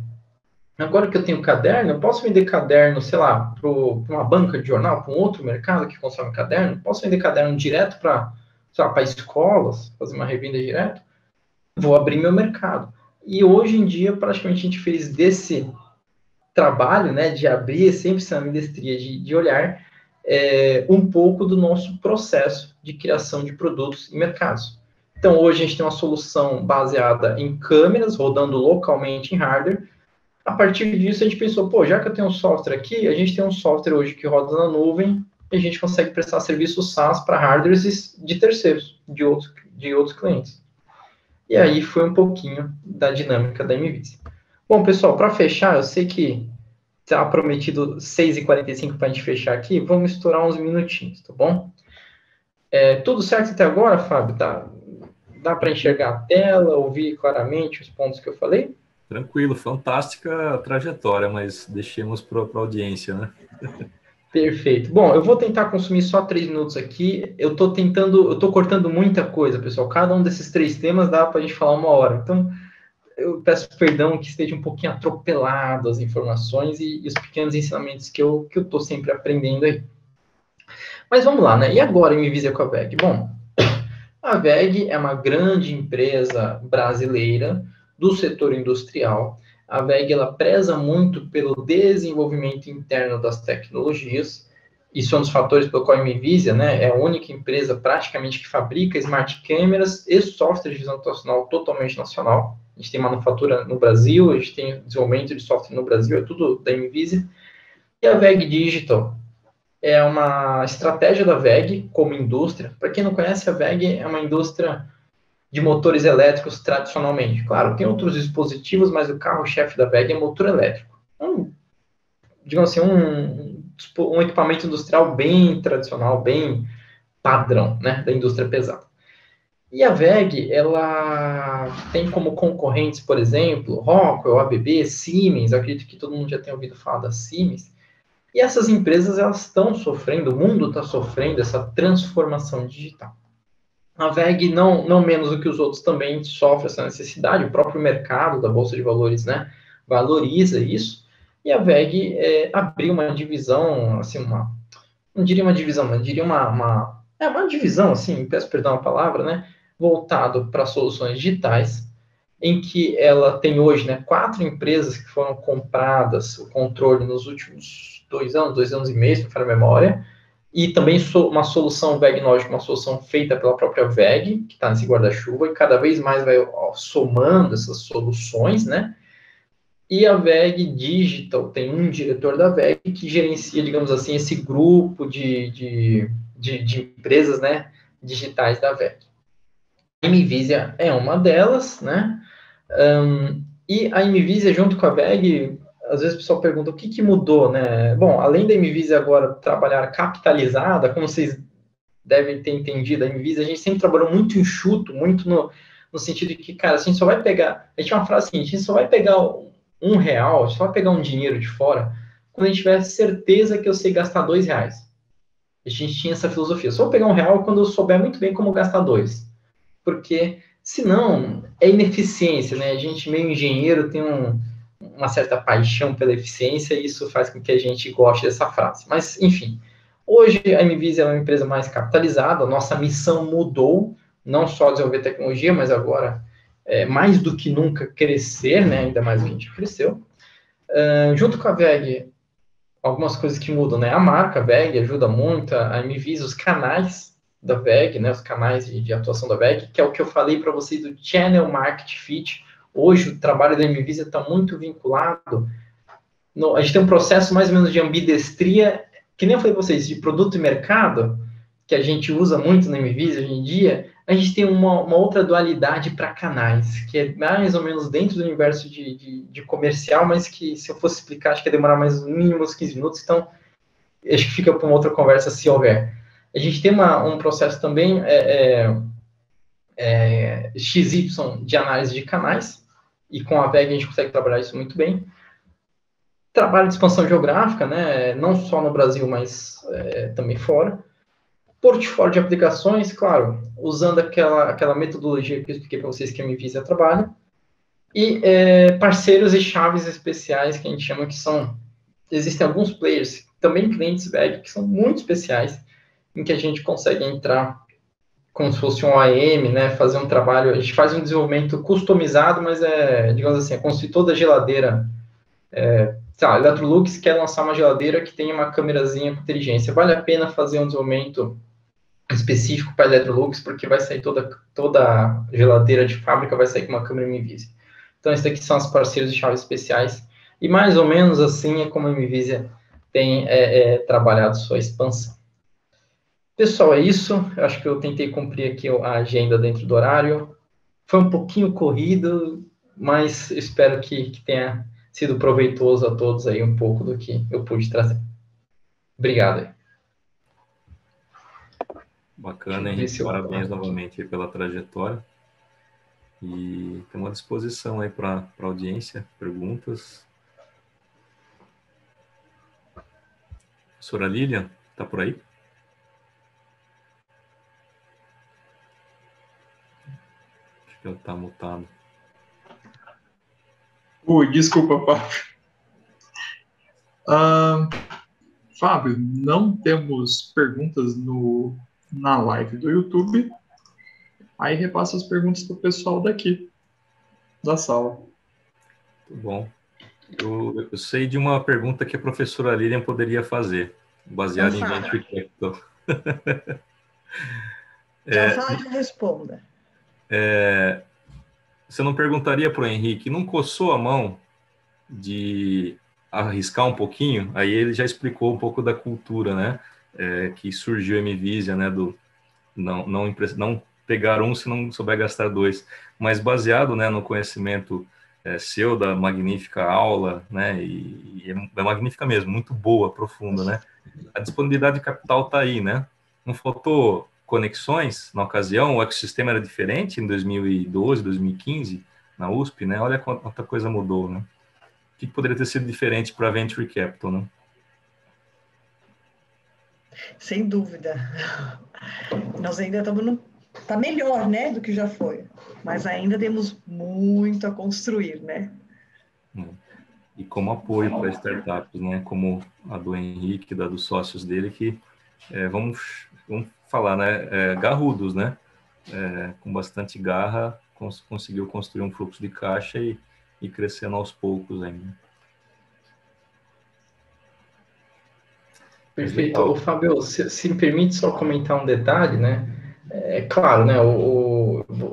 agora que eu tenho caderno, eu posso vender caderno, sei lá, para uma banca de jornal, para um outro mercado que consome caderno, posso vender caderno direto para, sei lá, para escolas, fazer uma revenda direto, vou abrir meu mercado. E hoje em dia, praticamente a gente fez desse trabalho, né, de abrir sempre essa ambidestria de olhar, um pouco do nosso processo de criação de produtos e mercados. Então, hoje a gente tem uma solução baseada em câmeras, rodando localmente em hardware. A partir disso, a gente pensou, pô, já que eu tenho um software aqui, a gente tem um software hoje que roda na nuvem, e a gente consegue prestar serviço SaaS para hardwares de terceiros, de outros clientes. E aí foi um pouquinho da dinâmica da MVIS. Bom, pessoal, para fechar, eu sei que está prometido 6h45 para a gente fechar aqui, vamos estourar uns minutinhos, tá bom? Tudo certo até agora, Fábio? Dá para enxergar a tela, ouvir claramente os pontos que eu falei? Tranquilo, fantástica trajetória, mas deixemos para a audiência, né? Perfeito. Bom, eu vou tentar consumir só 3 minutos aqui. Eu estou cortando muita coisa, pessoal. Cada um desses 3 temas dá para a gente falar 1 hora. Então, eu peço perdão que esteja um pouquinho atropelado as informações e os pequenos ensinamentos que eu estou sempre aprendendo aí. Mas vamos lá, né? E agora em Invisia com a VEG? Bom, a VEG é uma grande empresa brasileira do setor industrial. A VEG ela preza muito pelo desenvolvimento interno das tecnologias. Isso é um dos fatores pelo qual a Invisia, né, é a única empresa praticamente que fabrica smart cameras e software de visão situacional totalmente nacional. A gente tem manufatura no Brasil, a gente tem desenvolvimento de software no Brasil, é tudo da Invisia. E a VEG Digital é uma estratégia da VEG como indústria. Para quem não conhece, a VEG é uma indústria de motores elétricos tradicionalmente. Claro, tem outros dispositivos, mas o carro-chefe da VEG é motor elétrico. Digamos assim, um equipamento industrial bem tradicional, bem padrão, né, da indústria pesada. E a VEG, ela tem como concorrentes, por exemplo, Rockwell, ABB, Siemens, acredito que todo mundo já tenha ouvido falar da Siemens. E essas empresas, elas estão sofrendo, o mundo está sofrendo essa transformação digital. A VEG, não menos do que os outros, também sofre essa necessidade, o próprio mercado da Bolsa de Valores, né, valoriza isso, e a VEG abriu uma divisão, assim, não diria uma divisão, mas diria uma divisão, assim, peço perdão a palavra, né, voltado para soluções digitais, em que ela tem hoje, né, 4 empresas que foram compradas, o controle nos últimos 2 anos e meio, se não for a memória, e também uma solução VEG-Node, uma solução feita pela própria VEG, que está nesse guarda-chuva, e cada vez mais vai somando essas soluções, né? E a VEG Digital tem um diretor da VEG que gerencia, digamos assim, esse grupo de empresas, né, digitais da VEG. A Invisia é uma delas, né? E a Invisia, junto com a VEG, às vezes o pessoal pergunta o que mudou, né? Bom, além da Invisia agora trabalhar capitalizada, como vocês devem ter entendido, a Invisia, a gente sempre trabalhou muito enxuto, muito no sentido de que, cara, a gente só vai pegar... A gente tinha uma frase seguinte, a gente só vai pegar R$1, só vai pegar um dinheiro de fora, quando a gente tiver certeza que eu sei gastar R$2. A gente tinha essa filosofia, só vou pegar R$1 quando eu souber muito bem como gastar 2. Porque, senão, é ineficiência, né? A gente, meio engenheiro, tem uma certa paixão pela eficiência e isso faz com que a gente goste dessa frase. Mas, enfim, hoje a Invisia é uma empresa mais capitalizada, a nossa missão mudou, não só desenvolver tecnologia, mas agora, mais do que nunca, crescer, né? Ainda mais a gente cresceu. Junto com a VEG, algumas coisas que mudam, né? A marca VEG ajuda muito, a Invisia, os canais da VEG, né? Os canais de atuação da VEG, que é o que eu falei para vocês do Channel Market Fit. Hoje o trabalho da Invisia está muito vinculado. A gente tem um processo mais ou menos de ambidestria, que nem eu falei para vocês, de produto e mercado, que a gente usa muito na Invisia hoje em dia. A gente tem uma outra dualidade para canais, que é mais ou menos dentro do universo de comercial, mas que, se eu fosse explicar, acho que ia demorar mais mínimo uns 15 minutos, então acho que fica para uma outra conversa, se houver. A gente tem um processo também XY de análise de canais, e com a VEG a gente consegue trabalhar isso muito bem. Trabalho de expansão geográfica, né, não só no Brasil, mas também fora. portfólio de aplicações, claro, usando aquela metodologia que eu expliquei para vocês que a Mivisa trabalha, e parceiros e chaves especiais que a gente chama que são, existem alguns players, também clientes web, que são muito especiais, em que a gente consegue entrar como se fosse um OEM, né, fazer um trabalho, a gente faz um desenvolvimento customizado, mas digamos assim, construir toda a geladeira, sei lá, Electrolux quer lançar uma geladeira que tenha uma câmerazinha com inteligência, vale a pena fazer um desenvolvimento específico para Electrolux, porque vai sair toda geladeira de fábrica vai sair com uma câmera MVISIA. Então, esses daqui são os parceiros de chaves especiais, e mais ou menos assim é como a MVISIA tem trabalhado sua expansão. Pessoal, é isso. Eu acho que eu tentei cumprir aqui a agenda dentro do horário. Foi um pouquinho corrido, mas espero que tenha sido proveitoso a todos aí um pouco do que eu pude trazer. Obrigado. Bacana, Henrique. Parabéns novamente pela trajetória. E estamos à disposição aí para a audiência, perguntas. Professora Lilian, está por aí? Acho que ela está mutada. Ui, desculpa, Fábio. Fábio, não temos perguntas na live do YouTube. Aí repassa as perguntas para o pessoal daqui, da sala. Muito bom. Eu sei de uma pergunta que a professora Lilian poderia fazer, baseada em Venture Capital. Fala que responda. Você não perguntaria para o Henrique, não coçou a mão de arriscar um pouquinho? Aí ele já explicou um pouco da cultura, né? Que surgiu a MVISIA, né? Do não pegar um se não souber gastar dois, mas baseado, né, no conhecimento seu da magnífica aula, né? E é magnífica mesmo, muito boa, profunda, né? A disponibilidade de capital está aí, né? Não faltou conexões na ocasião, o ecossistema era diferente em 2012, 2015, na USP, né? Olha quanta coisa mudou, né? O que poderia ter sido diferente para a Venture Capital, né? Sem dúvida. Nós ainda estamos tá melhor, né, do que já foi, mas ainda temos muito a construir, né? E como apoio para startups, né? Como a do Henrique, da dos sócios dele, que vamos falar, né? Garrudos, né? Com bastante garra, conseguiu construir um fluxo de caixa e crescendo aos poucos ainda. Perfeito. Ô, Fábio, se me permite só comentar um detalhe, né? Claro, né?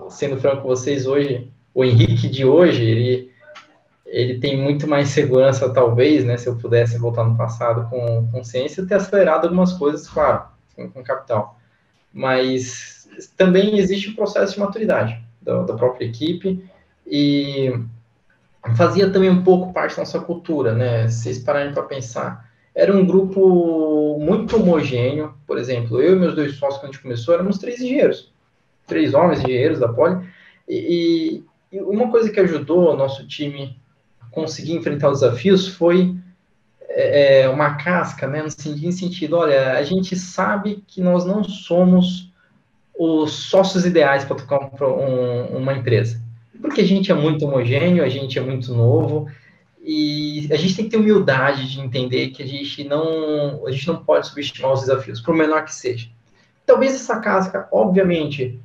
Sendo franco com vocês, hoje, o Henrique de hoje, ele tem muito mais segurança, talvez, né? Se eu pudesse voltar no passado com consciência, ter acelerado algumas coisas, claro, com capital. Mas também existe o processo de maturidade da própria equipe e fazia também um pouco parte da nossa cultura, né? Se vocês pararem para pensar, era um grupo muito homogêneo. Por exemplo, eu e meus dois sócios, quando a gente começou, éramos 3 engenheiros, 3 homens engenheiros da Poli, e uma coisa que ajudou o nosso time a conseguir enfrentar os desafios foi uma casca, né, no sentido, olha, a gente sabe que nós não somos os sócios ideais para tocar uma empresa, porque a gente é muito homogêneo, a gente é muito novo, e a gente tem que ter humildade de entender que a gente não pode subestimar os desafios, por menor que seja. Talvez essa casca, obviamente,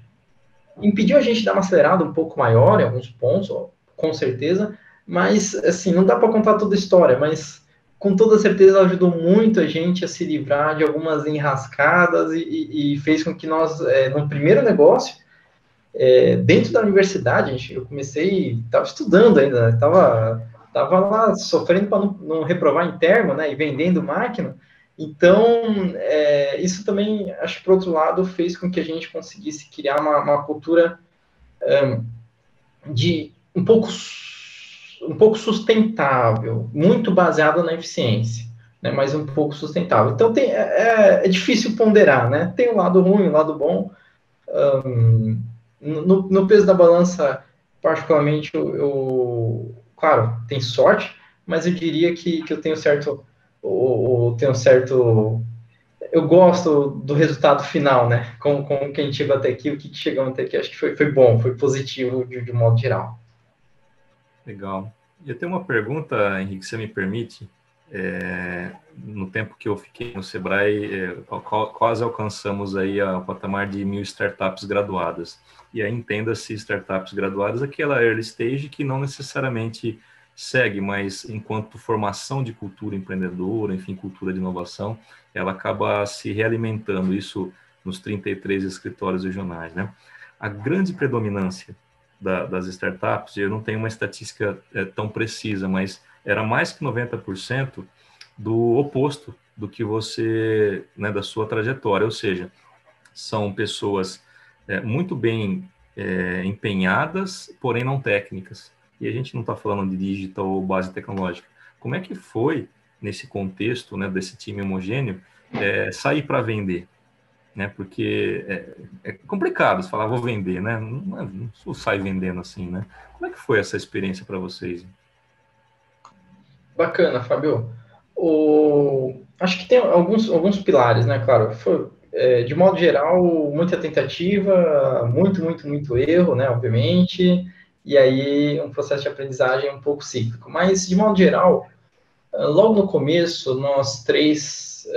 impediu a gente de dar uma acelerada um pouco maior em alguns pontos, com certeza, mas, assim, não dá para contar toda a história, mas com toda certeza ela ajudou muito a gente a se livrar de algumas enrascadas e fez com que nós, no primeiro negócio, dentro da universidade, eu comecei, estava estudando ainda, estava lá sofrendo para não reprovar em termo, né, e vendendo máquina. Então, isso também, acho que por outro lado, fez com que a gente conseguisse criar uma cultura de um pouco sustentável, muito baseada na eficiência, né, mas um pouco sustentável. Então, é difícil ponderar, né? Tem o lado ruim, o lado bom. No peso da balança, particularmente, claro, tem sorte, mas eu diria que eu tenho certo eu gosto do resultado final, né? Com que a gente chegou até aqui, o que chegamos até aqui, acho que foi bom, foi positivo de modo geral. Legal. E eu tenho uma pergunta, Henrique, se você me permite. No tempo que eu fiquei no Sebrae, quase alcançamos aí o patamar de 1.000 startups graduadas. E aí entenda-se startups graduadas, aquela early stage que não necessariamente segue, mas enquanto formação de cultura empreendedora, enfim, cultura de inovação, ela acaba se realimentando, isso nos 33 escritórios regionais, né? A grande predominância das startups, eu não tenho uma estatística tão precisa, mas era mais que 90% do oposto do que você, né, da sua trajetória, ou seja, são pessoas muito bem empenhadas, porém não técnicas. E a gente não está falando de digital ou base tecnológica. Como é que foi, nesse contexto, né, desse time homogêneo, sair para vender? Né, porque é complicado você falar, vou vender, né? Não sai vendendo assim, né? Como é que foi essa experiência para vocês? Bacana, Fábio. Acho que tem alguns pilares, né? Claro, de modo geral, muita tentativa, muito erro, né? Obviamente, e aí um processo de aprendizagem um pouco cíclico. Mas, de modo geral, logo no começo, nós três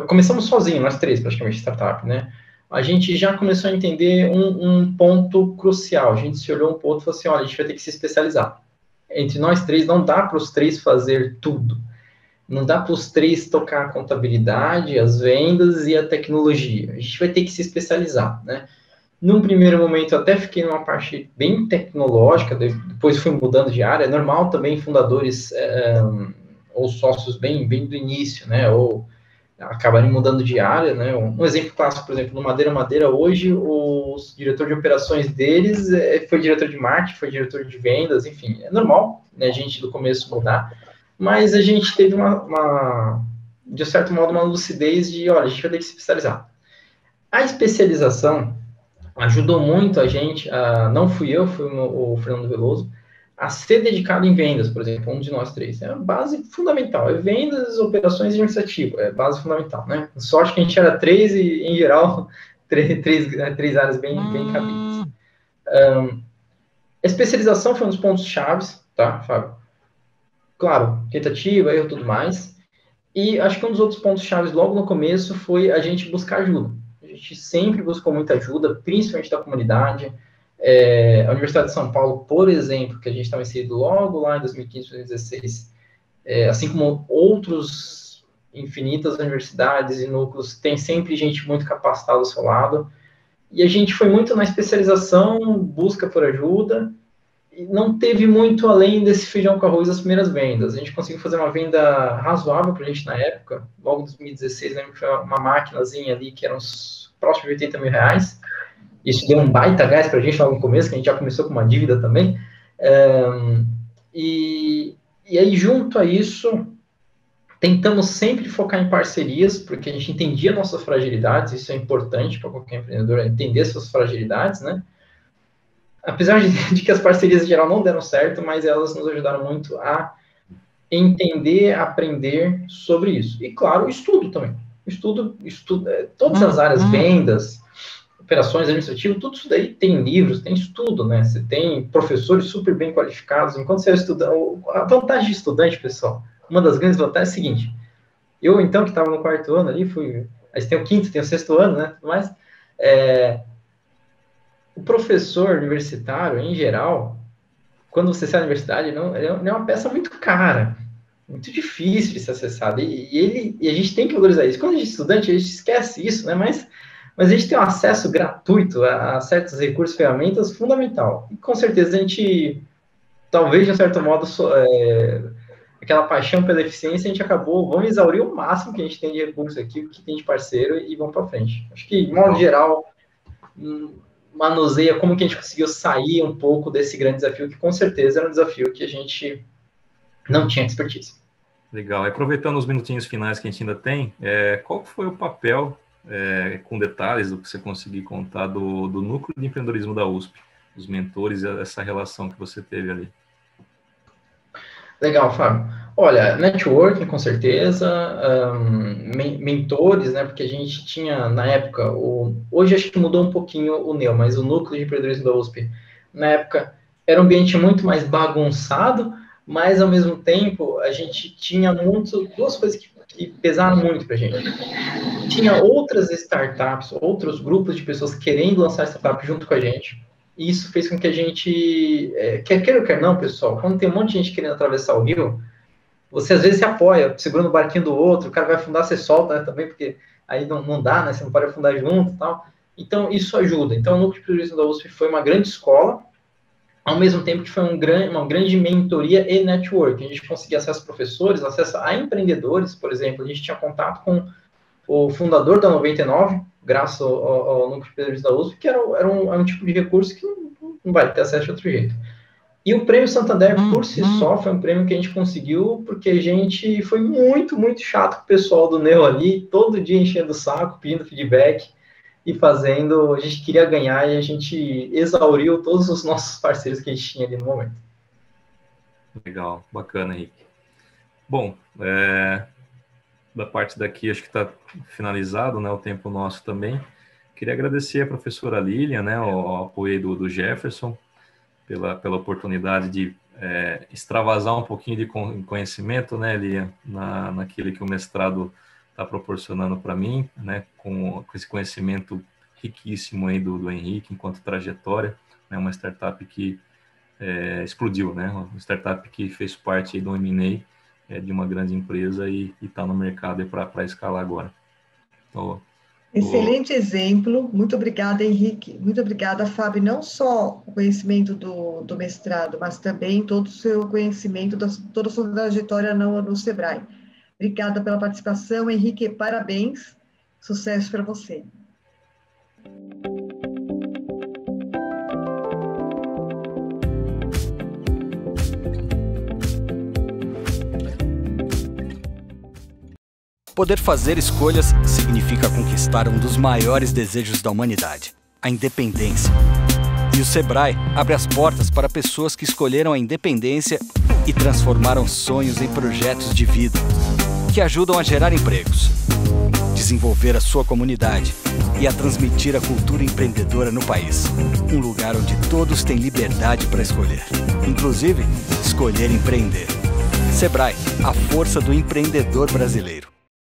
começamos sozinhos, nós três, praticamente, startup, né? A gente já começou a entender um ponto crucial. A gente se olhou um pouco e falou assim, olha, a gente vai ter que se especializar. Entre nós três, não dá para os três fazer tudo. Não dá para os três tocar a contabilidade, as vendas e a tecnologia. A gente vai ter que se especializar, né? Num primeiro momento, eu até fiquei numa parte bem tecnológica, depois fui mudando de área. É normal também fundadores ou sócios bem do início, né? Ou acabarem mudando de área, né? Um exemplo clássico, por exemplo, no Madeira, hoje, o diretor de operações deles foi diretor de marketing, foi diretor de vendas, enfim, é normal, né, a gente do começo mudar, mas a gente teve de certo modo, uma lucidez de, olha, a gente vai ter que se especializar. A especialização ajudou muito a gente, não fui eu, foi o Fernando Veloso, a ser dedicado em vendas, por exemplo, um de nós três. É a base fundamental. É vendas, operações e administrativo. É a base fundamental, né? Sorte que a gente era três e, em geral, três áreas bem cabidas. A especialização foi um dos pontos chaves, tá, Fábio? Claro, tentativa, erro, tudo mais. E acho que um dos outros pontos chaves logo no começo foi a gente buscar ajuda. A gente sempre buscou muita ajuda, principalmente da comunidade. A Universidade de São Paulo, por exemplo, que a gente estava inserido logo lá em 2015, 2016, assim como outros infinitas universidades e núcleos, tem sempre gente muito capacitada ao seu lado. E a gente foi muito na especialização, busca por ajuda, e não teve muito além desse feijão com arroz das primeiras vendas. A gente conseguiu fazer uma venda razoável para a gente na época, logo em 2016, lembro que foi uma maquinazinha ali que era uns próximos de 80 mil reais. Isso deu um baita gás para a gente logo no começo, que a gente já começou com uma dívida também. E aí, junto a isso, tentamos sempre focar em parcerias, porque a gente entendia nossas fragilidades, isso é importante para qualquer empreendedor, entender suas fragilidades, né? Apesar de que as parcerias em geral não deram certo, mas elas nos ajudaram muito a entender, aprender sobre isso. E, claro, o estudo também. Estudo todas as áreas, vendas, operações administrativas, tudo isso daí tem livros, tem estudo, né? Você tem professores super bem qualificados. Enquanto você é estudante, a vantagem de estudante, pessoal, uma das grandes vantagens é a seguinte: eu, então, que estava no quarto ano ali, aí você tem o quinto, tem o sexto ano, né? Mas o professor universitário, em geral, quando você sai da universidade, ele é uma peça muito cara, muito difícil de ser acessada. E a gente tem que valorizar isso. Quando a gente é estudante, a gente esquece isso, né? Mas a gente tem um acesso gratuito a certos recursos, ferramentas, fundamental. E com certeza a gente, talvez de um certo modo, aquela paixão pela eficiência, a gente vamos exaurir o máximo que a gente tem de recursos aqui, o que tem de parceiro, e vamos para frente. Acho que, de modo geral, manuseia como que a gente conseguiu sair um pouco desse grande desafio, que com certeza era um desafio que a gente não tinha expertise. Legal. Aproveitando os minutinhos finais que a gente ainda tem, qual foi o papel, com detalhes do que você conseguir contar, do núcleo de empreendedorismo da USP, os mentores, essa relação que você teve ali? Legal, Fábio. Olha, networking com certeza, mentores, né? Porque a gente tinha na época, hoje acho que mudou um pouquinho o NEO, mas o núcleo de empreendedorismo da USP, na época, era um ambiente muito mais bagunçado, mas ao mesmo tempo a gente tinha duas coisas que pesaram muito para a gente. Tinha outras startups, outros grupos de pessoas querendo lançar startup junto com a gente. E isso fez com que a gente, quer ou quer não, pessoal, quando tem um monte de gente querendo atravessar o rio, você às vezes se apoia, segurando o barquinho do outro, o cara vai afundar, você solta, né, também, porque aí não dá, né, você não pode afundar junto e tal. Então, isso ajuda. Então, o Núcleo de Empreendedorismo da USP foi uma grande escola, ao mesmo tempo que foi uma grande mentoria e network. A gente conseguia acesso a professores, acesso a empreendedores, por exemplo, a gente tinha contato com o fundador da 99, graças ao Núcleo de Empreendedorismo da USP, que era um tipo de recurso que não vai ter acesso de outro jeito. E o Prêmio Santander, por si só, foi um prêmio que a gente conseguiu porque a gente foi muito, muito chato com o pessoal do NEO ali, todo dia enchendo o saco, pedindo feedback e fazendo. A gente queria ganhar e a gente exauriu todos os nossos parceiros que a gente tinha ali no momento. Legal, bacana, Henrique. Bom, da parte daqui acho que está finalizado, né, o tempo nosso também. Queria agradecer a professora Lilian, né, o apoio do Jefferson, pela oportunidade de extravasar um pouquinho de conhecimento, né, Lilian, naquilo que o mestrado está proporcionando para mim, né, com esse conhecimento riquíssimo aí do Henrique enquanto trajetória, né, uma startup que explodiu, né, uma startup que fez parte aí do M&A de uma grande empresa e está no mercado para escalar agora. Então, excelente exemplo, muito obrigada, Henrique, muito obrigada, Fábio, não só o conhecimento do mestrado, mas também todo o seu conhecimento, toda a sua trajetória no Sebrae. Obrigada pela participação, Henrique, parabéns, sucesso para você. Poder fazer escolhas significa conquistar um dos maiores desejos da humanidade, a independência. E o Sebrae abre as portas para pessoas que escolheram a independência e transformaram sonhos em projetos de vida, que ajudam a gerar empregos, desenvolver a sua comunidade e a transmitir a cultura empreendedora no país. Um lugar onde todos têm liberdade para escolher, inclusive escolher empreender. Sebrae, a força do empreendedor brasileiro.